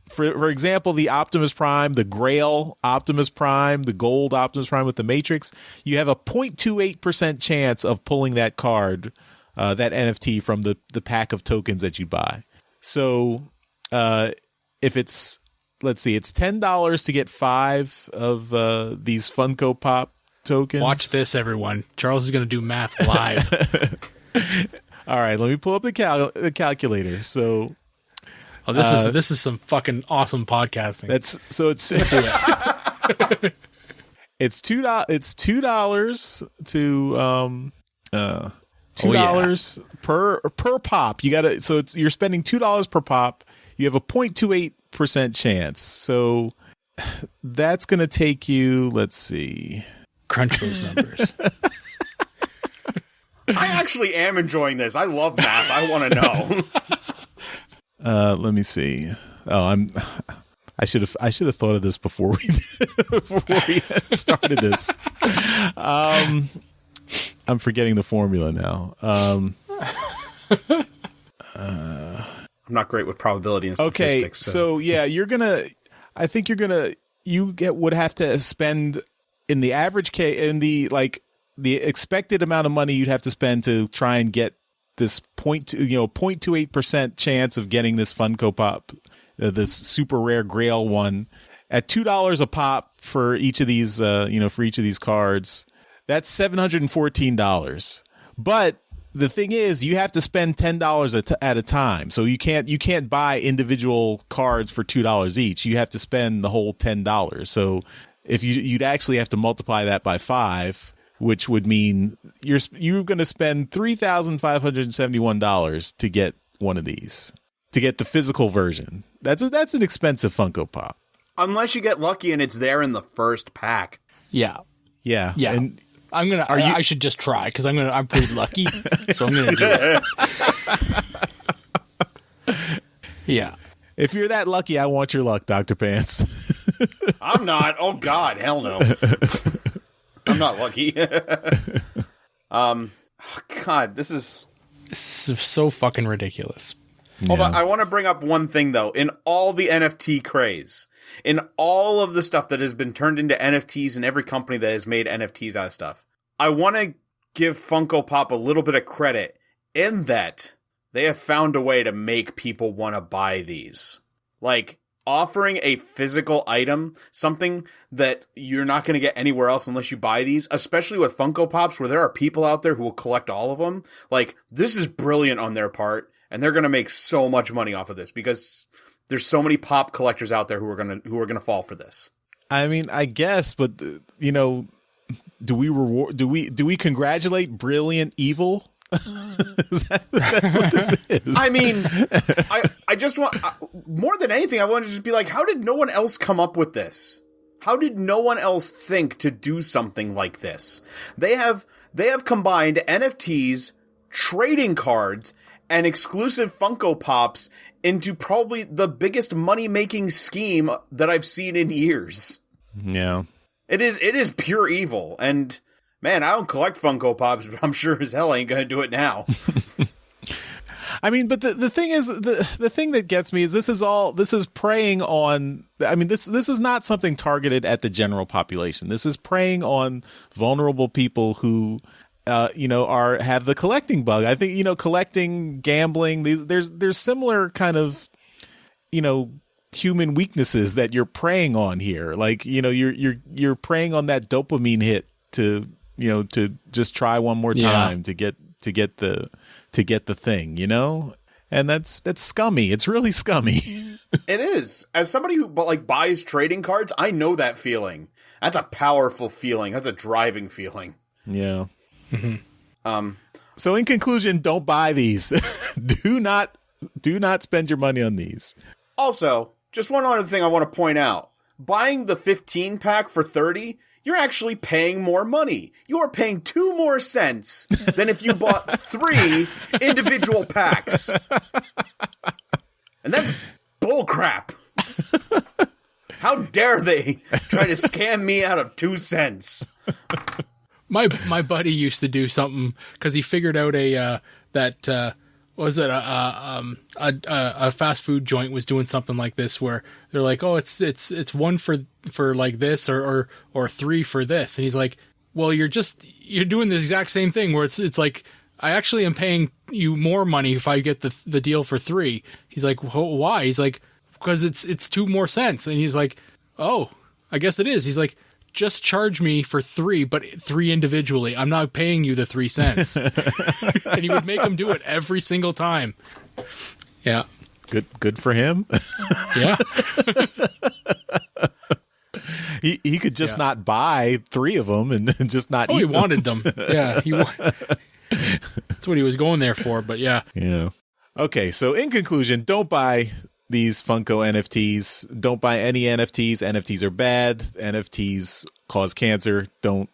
for example, the Optimus Prime, the Grail Optimus Prime, the Gold Optimus Prime with the Matrix, you have a 0.28% chance of pulling that card, that NFT from the pack of tokens that you buy. So if it's, let's see, it's $10 to get 5 of these Funko Pop tokens. Watch this, everyone. Charles is going to do math live. All right, let me pull up the calculator. So, this is some fucking awesome podcasting. It's it's $2 to $2 per pop. You gotta, so you're spending $2 per pop. You have a 0.28% chance. So that's gonna take you, let's see, crunch those numbers. I actually am enjoying this. I love math. I want to know. Let me see. Oh, I should have thought of this before we started this. I'm forgetting the formula now. I'm not great with probability and statistics. Okay, so yeah, would have to spend in the average case, in the the expected amount of money you'd have to spend to try and get this 0.28% chance of getting this Funko Pop, this super rare Grail one, at $2 a pop for each of these, for each of these cards. That's $714. But the thing is, you have to spend $10 at a time. So you can't buy individual cards for $2 each. You have to spend the whole $10. So if you'd actually have to multiply that by 5, which would mean you're going to spend $3,571 to get one of these, to get the physical version. That's an expensive Funko Pop. Unless you get lucky and it's there in the first pack. Yeah. And I should just try because I'm pretty lucky, so I'm gonna do it. Yeah. If you're that lucky, I want your luck, Dr. Pants. I'm not. Oh God, hell no. I'm not lucky. God, this is so fucking ridiculous. Hold on, I want to bring up one thing though. In all the NFT craze, in all of the stuff that has been turned into NFTs and every company that has made NFTs out of stuff, I want to give Funko Pop a little bit of credit in that they have found a way to make people want to buy these. Like, offering a physical item, something that you're not going to get anywhere else unless you buy these, especially with Funko Pops where there are people out there who will collect all of them. Like, this is brilliant on their part, and they're going to make so much money off of this because there's so many pop collectors out there who are going to fall for this. I mean, I guess, but do we congratulate brilliant evil? That's what this is. I mean, I just want, more than anything, I want to just be like, how did no one else come up with this? How did no one else think to do something like this? They have combined NFTs, trading cards, and exclusive Funko Pops into probably the biggest money-making scheme that I've seen in years. Yeah. It is pure evil, and man, I don't collect Funko Pops, but I'm sure as hell I ain't gonna do it now. I mean, but the thing is, the thing that gets me is this is preying on, I mean, this is not something targeted at the general population. This is preying on vulnerable people who, have the collecting bug. I think, collecting, gambling, there's similar kind of, human weaknesses that you're preying on here. Like, you're preying on that dopamine hit to just try one more time to get the thing, and that's scummy. It's really scummy. It is. As somebody who buys trading cards, I know that feeling. That's a powerful feeling. That's a driving feeling. Yeah. Mm-hmm. So in conclusion, don't buy these. Do not spend your money on these. Also, just one other thing I want to point out. Buying the 15 pack for $30, you're actually paying more money. You are paying 2 more cents than if you bought 3 individual packs. And that's bullcrap. How dare they try to scam me out of 2 cents? My buddy used to do something because he figured out a fast food joint was doing something like this where they're like, oh, it's 1 for like this or 3 for this, and he's like, well, you're doing the exact same thing where it's like I actually am paying you more money if I get the deal for 3. He's like, why? He's like, because it's 2 more cents. And he's like, oh, I guess it is. He's like, just charge me for 3, but 3 individually. I'm not paying you the 3 cents. And he would make him do it every single time. Yeah. Good for him. Yeah. He could just not buy 3 of them and just not eat he them. wanted them. Yeah. That's what he was going there for, but yeah. Yeah. Okay, so in conclusion, don't buy these Funko NFTs. Don't buy any NFTs. NFTs are bad. NFTs cause cancer. Don't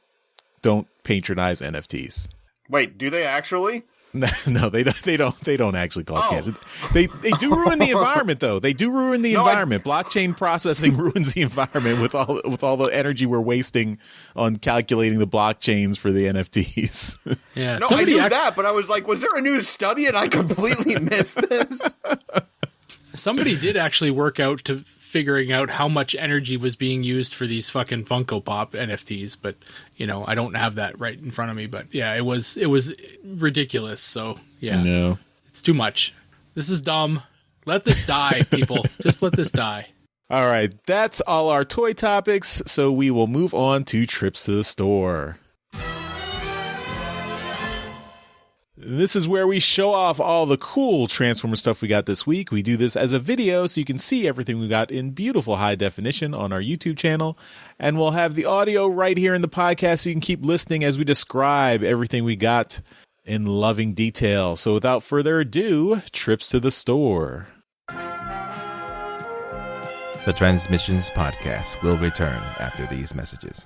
patronize NFTs. Wait, do they actually? No, they don't actually cause cancer. They do ruin the environment, though. They do ruin the environment. Blockchain processing ruins the environment with all the energy we're wasting on calculating the blockchains for the NFTs. Yeah. No, I knew that, but I was like, was there a new study and I completely missed this? Somebody did actually work out to figuring out how much energy was being used for these fucking Funko Pop NFTs, but I don't have that right in front of me. But yeah, it was ridiculous. So yeah, no, it's too much. This is dumb. Let this die, people. Just let this die. All right, that's all our toy topics. So we will move on to trips to the store. This is where we show off all the cool Transformer stuff we got this week. We do this as a video so you can see everything we got in beautiful high definition on our YouTube channel. And we'll have the audio right here in the podcast so you can keep listening as we describe everything we got in loving detail. So without further ado, trips to the store. The Transmissions Podcast will return after these messages.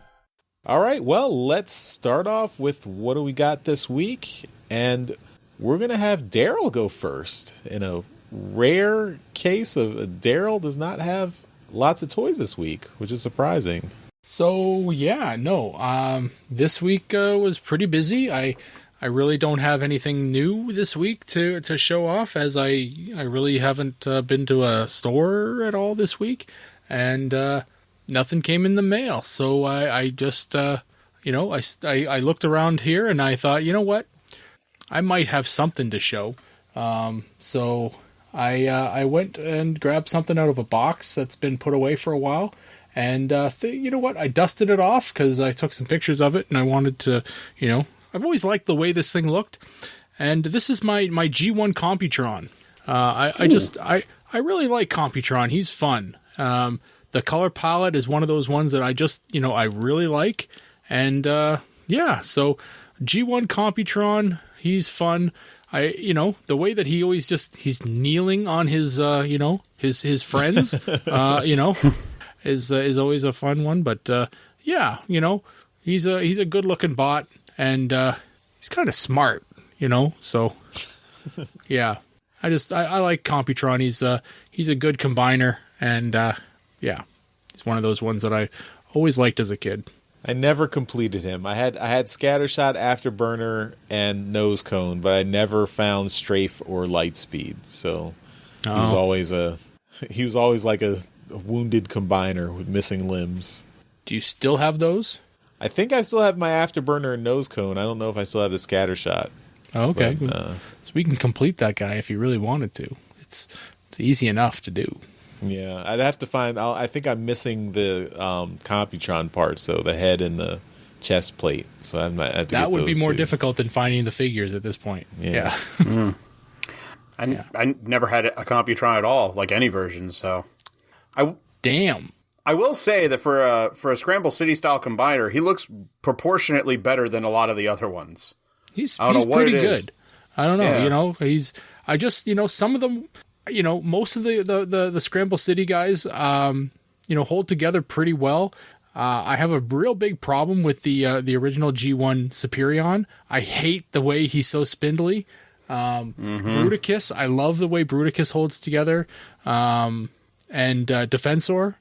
All right, well, let's start off with what do we got this week? And we're going to have Daryl go first. In a rare case of Daryl does not have lots of toys this week, which is surprising. So, yeah, no. This week was pretty busy. I really don't have anything new this week to show off, as I really haven't been to a store at all this week. And nothing came in the mail. So I just, I looked around here and I thought, you know what? I might have something to show. So I went and grabbed something out of a box that's been put away for a while. And you know what? I dusted it off because I took some pictures of it and I wanted to, I've always liked the way this thing looked. And this is my G1 Computron. I really like Computron. He's fun. The color palette is one of those ones that I just, I really like. And so G1 Computron, he's fun. The way that he always he's kneeling on his, his friends, is always a fun one. But, he's a good looking bot and, he's kind of smart, so yeah, I like Computron. He's a good combiner and, he's one of those ones that I always liked as a kid. I never completed him. I had Scattershot, Afterburner, and Nose Cone, but I never found Strafe or Lightspeed. So he was always like a wounded combiner with missing limbs. Do you still have those? I think I still have my Afterburner and Nose Cone. I don't know if I still have the Scattershot. Oh, okay. But, so we can complete that guy if you really wanted to. It's easy enough to do. Yeah, I'd have to find. I think I'm missing the Computron part, so the head and the chest plate. So I have to that get would be those more too. difficult than finding the figures at this point. Yeah. I never had a Computron at all, like any version. So, Damn. I will say that for a Scramble City style combiner, he looks proportionately better than a lot of the other ones. He's I don't know what pretty it is. good. I don't know. Yeah. Some of them. Most of the Scramble City guys, hold together pretty well. I have a real big problem with the original G1 Superion. I hate the way he's so spindly. Bruticus, I love the way Bruticus holds together. And Defensor,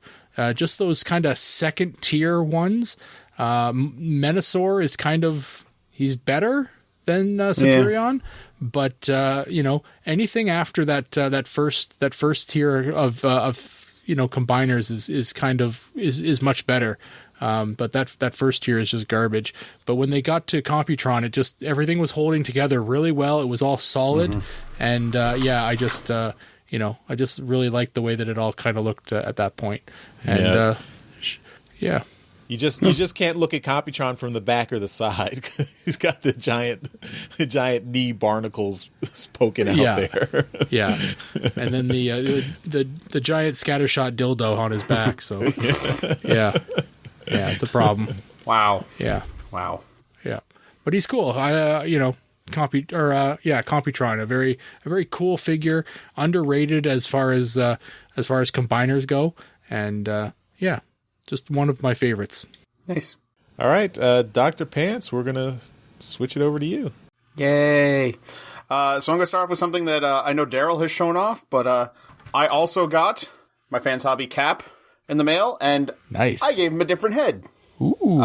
just those kind of second tier ones. Menasor is he's better than Superion. Yeah. But anything after that first tier of combiners is much better. But that first tier is just garbage. But when they got to Computron, it just everything was holding together really well. It was all solid, and I just I just really liked the way that it all kind of looked at that point. And You just can't look at Computron from the back or the side. He's got the giant knee barnacles poking out there. Yeah, and then the giant scattershot dildo on his back. So yeah, it's a problem. Wow. Yeah. Wow. Yeah, but he's cool. Computron, a very cool figure, underrated as far as combiners go, and just one of my favorites. Nice. All right, Dr. Pants, we're gonna switch it over to you. Yay. So I'm gonna start off with something that I know Daryl has shown off, but I also got my Fans Hobby cap in the mail, and nice. I gave him a different head. Ooh.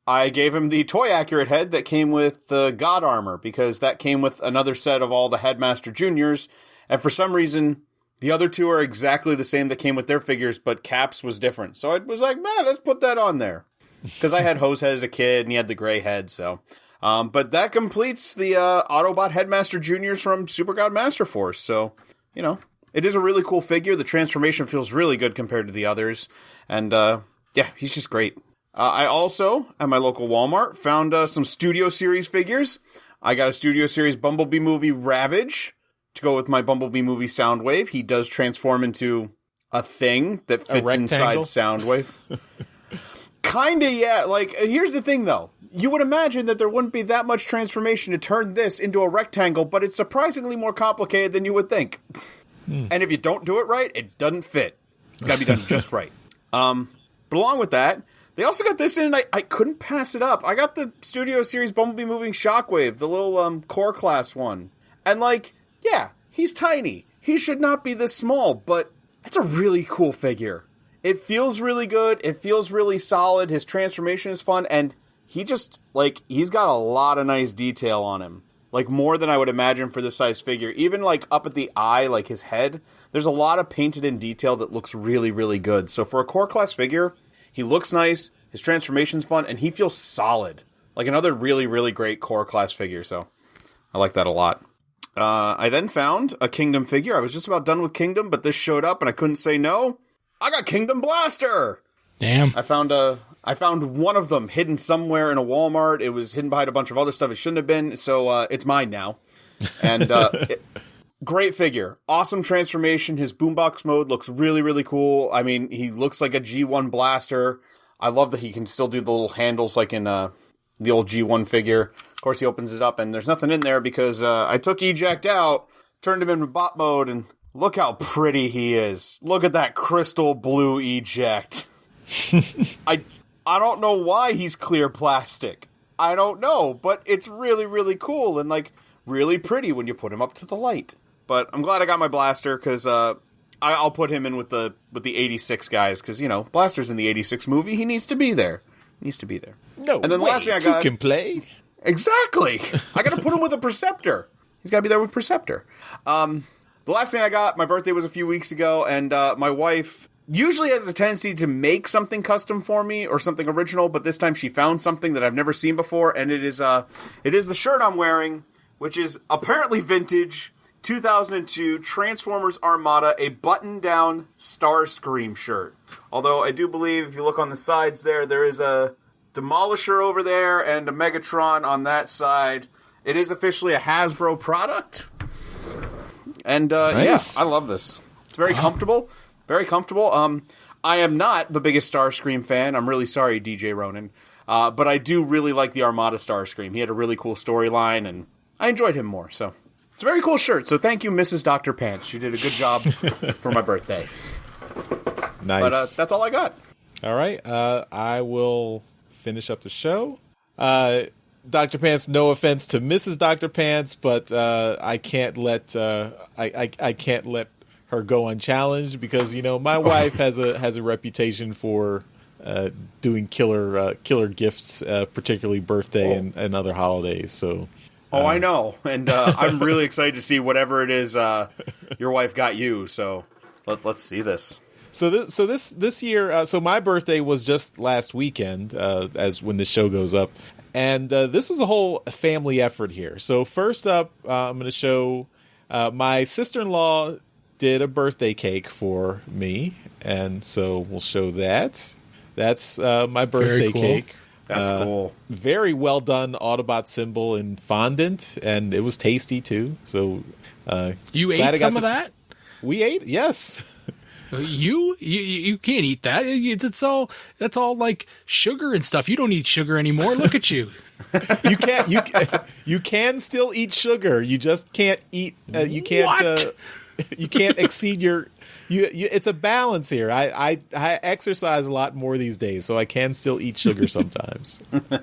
I gave him the toy accurate head that came with the God armor, because that came with another set of all the Headmaster Juniors, and for some reason, the other two are exactly the same that came with their figures, but Caps was different. So I was like, man, let's put that on there. Because I had Hosehead as a kid, and he had the gray head, so. But that completes the Autobot Headmaster Juniors from Super God Master Force, so, it is a really cool figure. The transformation feels really good compared to the others, and, he's just great. I also, at my local Walmart, found some Studio Series figures. I got a Studio Series Bumblebee movie Ravage to go with my Bumblebee movie Soundwave. He does transform into a thing that fits inside Soundwave. Kinda, yeah. Like, here's the thing, though. You would imagine that there wouldn't be that much transformation to turn this into a rectangle, but it's surprisingly more complicated than you would think. And if you don't do it right, it doesn't fit. It's gotta be done just right. But along with that, they also got this in, and I couldn't pass it up. I got the Studio Series Bumblebee Moving Shockwave, the little core class one. And he's tiny. He should not be this small, but it's a really cool figure. It feels really good. It feels really solid. His transformation is fun, and he just, he's got a lot of nice detail on him. More than I would imagine for this size figure. Even, up at the eye, his head, there's a lot of painted in detail that looks really, really good. So for a core class figure, he looks nice, his transformation's fun, and he feels solid. Another really, really great core class figure, so I like that a lot. I then found a Kingdom figure. I was just about done with Kingdom, but this showed up and I couldn't say no. I got Kingdom Blaster! Damn. I found one of them hidden somewhere in a Walmart. It was hidden behind a bunch of other stuff it shouldn't have been, so it's mine now. And great figure. Awesome transformation. His boombox mode looks really, really cool. I mean, he looks like a G1 blaster. I love that he can still do the little handles like in the old G1 figure. Of course, he opens it up, and there's nothing in there because I took Eject out, turned him into bot mode, and look how pretty he is. Look at that crystal blue Eject. I don't know why he's clear plastic. I don't know, but it's really, really cool and, really pretty when you put him up to the light. But I'm glad I got my Blaster, because I'll put him in with the 86 guys, because, Blaster's in the 86 movie. He needs to be there. No, and then the last thing I got, can play. Exactly. I got to put him with a Perceptor. He's got to be there with Perceptor. The last thing I got, my birthday was a few weeks ago, and my wife usually has a tendency to make something custom for me or something original, but this time she found something that I've never seen before, and it is the shirt I'm wearing, which is apparently vintage. 2002 Transformers Armada, a button-down Starscream shirt. Although I do believe, if you look on the sides there is a Demolisher over there and a Megatron on that side. It is officially a Hasbro product. And, nice. I love this. It's very comfortable. Very comfortable. I am not the biggest Starscream fan. I'm really sorry, DJ Ronan. But I do really like the Armada Starscream. He had a really cool storyline, and I enjoyed him more, so... It's a very cool shirt, so thank you, Mrs. Dr. Pants. You did a good job for my birthday. Nice. But that's all I got. All right. I will finish up the show. Dr. Pants, no offense to Mrs. Dr. Pants, but I can't let I can't let her go unchallenged because my wife has a reputation for doing killer gifts, particularly birthday and other holidays. So. Oh, I know, and I'm really excited to see whatever it is your wife got you. So let's see this. So this year, so my birthday was just last weekend, as when the show goes up, and this was a whole family effort here. So first up, I'm going to show my sister-in-law did a birthday cake for me, and so we'll show that. That's my birthday cake. That's cool. Very well done Autobot symbol in fondant, and it was tasty too. So you ate some of that? We ate, yes. You can't eat that. That's all like sugar and stuff. You don't eat sugar anymore. Look at you. You can still eat sugar. You just can't eat. You can't. What? You can't exceed your. It's a balance here. I exercise a lot more these days, so I can still eat sugar sometimes. Also,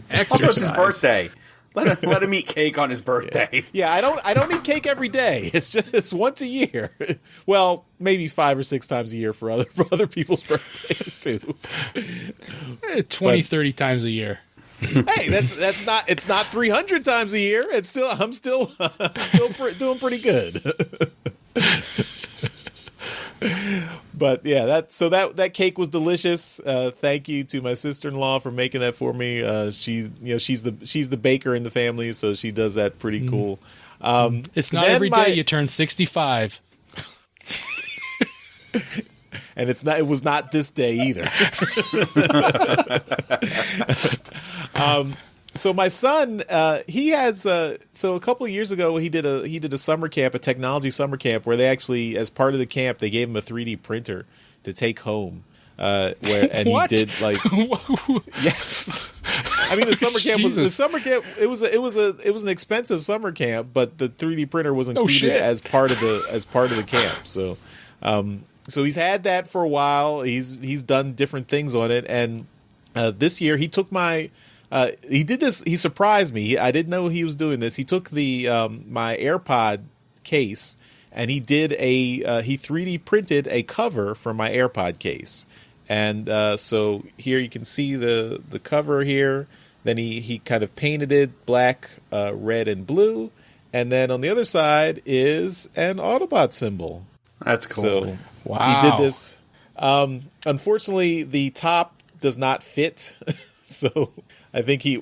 it's his birthday. Let him eat cake on his birthday. Yeah, I don't eat cake every day. It's once a year. Well, maybe 5 or 6 times a year for other people's birthdays too. 30 times a year. Hey, that's not. It's not 300 times a year. I'm still doing pretty good. But yeah, that cake was delicious. Thank you to my sister-in-law for making that for me. She's the baker in the family, so she does that pretty cool. It's not every day you turn 65. And it was not this day either. So my son, he has. So a couple of years ago, he did a summer camp, a technology summer camp, where they actually, as part of the camp, they gave him a 3D printer to take home. He did like yes. I mean, the summer camp was It was an expensive summer camp, but the 3D printer was included as part of the camp. So, so he's had that for a while. He's done different things on it, and this year he took my. He did this. He surprised me. I didn't know he was doing this. He took the my AirPod case and he did he 3D printed a cover for my AirPod case. And so here you can see the cover here. Then he kind of painted it black, red, and blue. And then on the other side is an Autobot symbol. That's cool. So wow. He did this. Unfortunately, the top does not fit. So I think he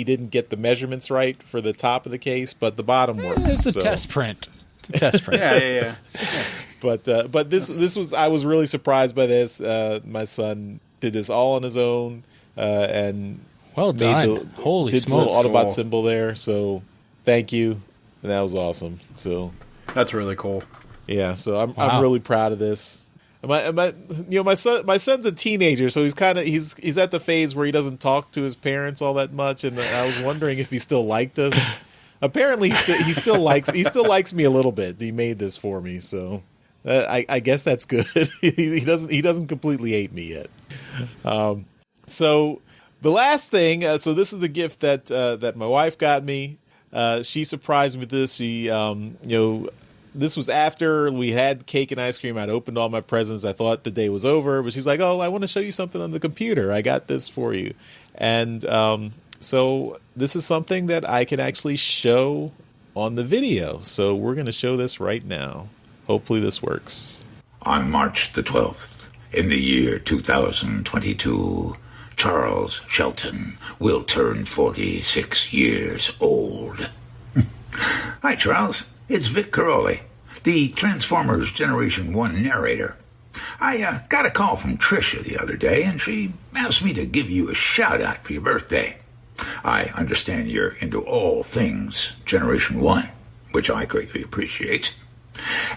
didn't get the measurements right for the top of the case, but the bottom works. It's a test print. Yeah. But this was, I was really surprised by this. My son did this all on his own, and well done. Holy did smokes! the little Autobot symbol there. So thank you, and that was awesome. So that's really cool. Yeah, so I'm really proud of this. My son's a teenager, so he's at the phase where he doesn't talk to his parents all that much, and I was wondering if he still liked us. Apparently, he still likes me a little bit. He made this for me, so I guess that's good. he doesn't completely hate me yet. So the last thing, so this is the gift that my wife got me. She surprised me with this. She this was after we had cake and ice cream. I'd opened all my presents. I thought the day was over, but she's like, "Oh, I want to show you something on the computer. I got this for you." And so this is something that I can actually show on the video. So we're going to show this right now. Hopefully this works. On March the 12th, in the year 2022, Charles Shelton will turn 46 years old. Hi, Charles. It's Vic Caroli, the Transformers Generation 1 narrator. I got a call from Tricia the other day, and she asked me to give you a shout-out for your birthday. I understand you're into all things Generation 1, which I greatly appreciate.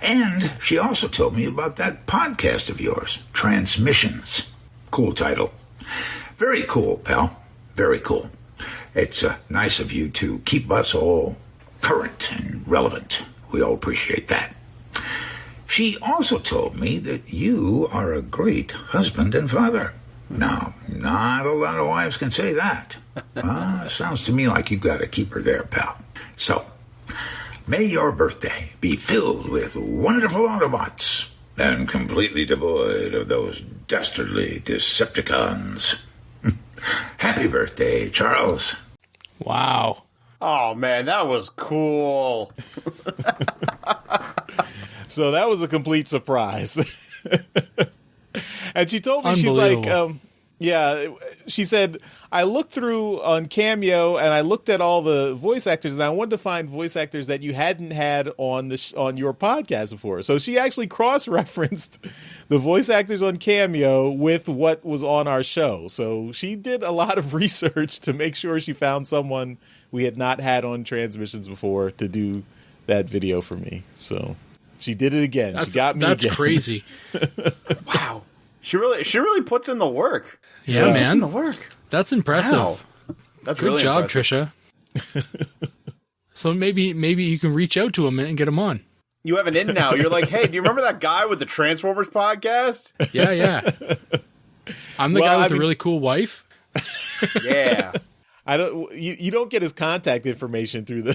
And she also told me about that podcast of yours, Transmissions. Cool title. Very cool, pal. Very cool. It's nice of you to keep us all current and relevant. We all appreciate that. She also told me that you are a great husband and father. Now, not a lot of wives can say that. Sounds to me like you've got to keep her there, pal. So, may your birthday be filled with wonderful Autobots and completely devoid of those dastardly Decepticons. Happy birthday, Charles. Wow. Oh, man, that was cool. So that was a complete surprise. And she told me, she's like, she said, I looked through on Cameo and I looked at all the voice actors and I wanted to find voice actors that you hadn't had on on your podcast before. So she actually cross-referenced the voice actors on Cameo with what was on our show. So she did a lot of research to make sure she found someone we had not had on Transmissions before to do that video for me. So she did it again. She got me again. That's crazy. Wow. She really puts in the work. Yeah, man. Puts in the work. That's impressive. Wow. That's Good really job, impressive. Trisha. So maybe you can reach out to him and get him on. You have an in now. You're like, hey, do you remember that guy with the Transformers podcast? Yeah. I'm the guy with the really cool wife. Yeah. I don't. You don't get his contact information through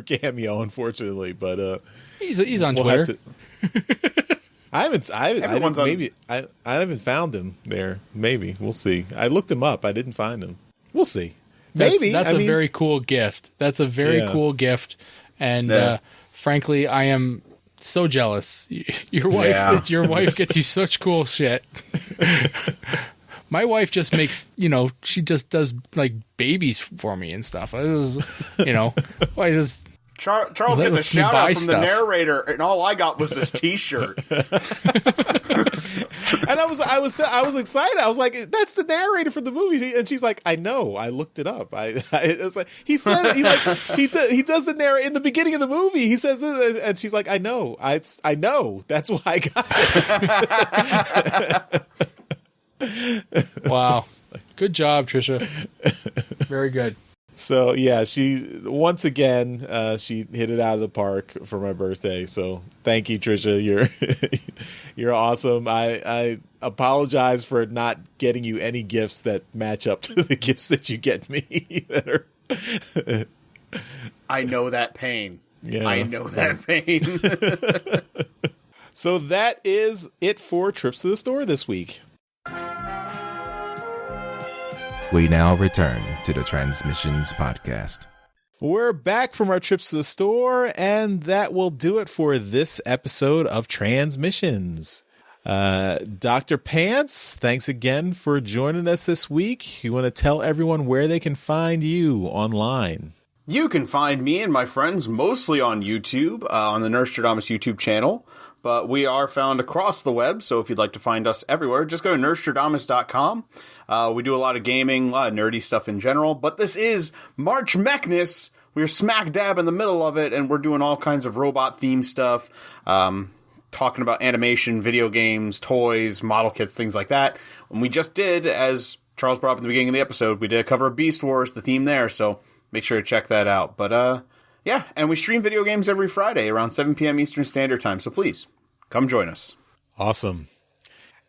Cameo, unfortunately. But he's on Twitter. I haven't found him there. Maybe we'll see. I looked him up. I didn't find him. We'll see. Maybe that's a very cool gift. That's a very cool gift, and frankly, I am so jealous. Your wife gets you such cool shit. My wife just makes, she just does like babies for me and stuff. Charles gets a shout out from the narrator, and all I got was this T-shirt. And I was excited. I was like, "That's the narrator for the movie," and she's like, "I know. I looked it up." It's like he said he does the narrator in the beginning of the movie. He says, and she's like, "I know. I know. That's why I got it." Wow, good job, Trisha. Very good. So yeah, she once again she hit it out of the park for my birthday. So thank you, Trisha. You're awesome. I apologize for not getting you any gifts that match up to the gifts that you get me. I know that pain. Yeah. I know that pain. So that is it for Trips to the Store this week. We now return to the Transmissions podcast. We're back from our trips to the store, and that will do it for this episode of Transmissions. Dr. Pants, thanks again for joining us this week. You want to tell everyone where they can find you online? You can find me and my friends mostly on YouTube, on the Nerdstrodamus YouTube channel. But we are found across the web, so if you'd like to find us everywhere, just go to nerdstrodamus.com. We do a lot of gaming, a lot of nerdy stuff in general, but this is March Mechness. We're smack dab in the middle of it, and we're doing all kinds of robot-themed stuff, talking about animation, video games, toys, model kits, things like that. And we just did, as Charles brought up in the beginning of the episode, we did a cover of Beast Wars, the theme there, so make sure to check that out. But, yeah, and we stream video games every Friday around 7 p.m. Eastern Standard Time, so please, come join us. Awesome.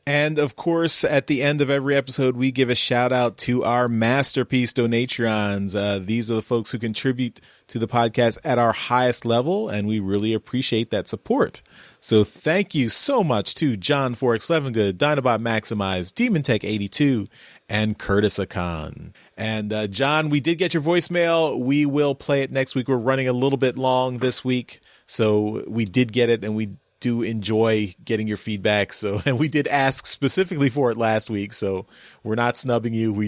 And, of course, at the end of every episode, we give a shout-out to our Masterpiece Donatrons. These are the folks who contribute to the podcast at our highest level, and we really appreciate that support. So thank you so much to John Forex Levengood, Dinobot Maximize, Demon Tech 82, and Curtis Akan. And John, we did get your voicemail. We will play it next week. We're running a little bit long this week, so we did get it, and we do enjoy getting your feedback. So, and we did ask specifically for it last week, so we're not snubbing you. We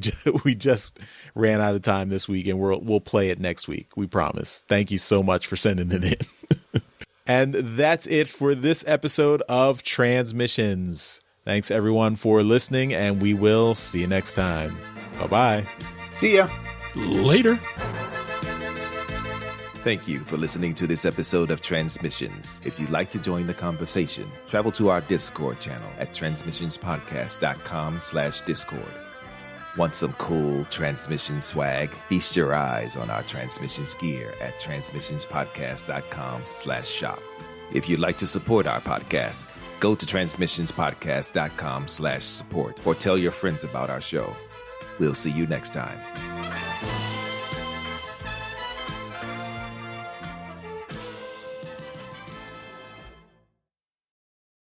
just ran out of time this week, and we'll play it next week. We promise. Thank you so much for sending it in. And that's it for this episode of Transmissions. Thanks everyone for listening, and we will see you next time. Bye-bye. See ya. Later. Thank you for listening to this episode of Transmissions. If you'd like to join the conversation, travel to our Discord channel at transmissionspodcast.com/Discord. Want some cool transmission swag? Feast your eyes on our transmissions gear at transmissionspodcast.com/shop. If you'd like to support our podcast, go to transmissionspodcast.com/support or tell your friends about our show. We'll see you next time.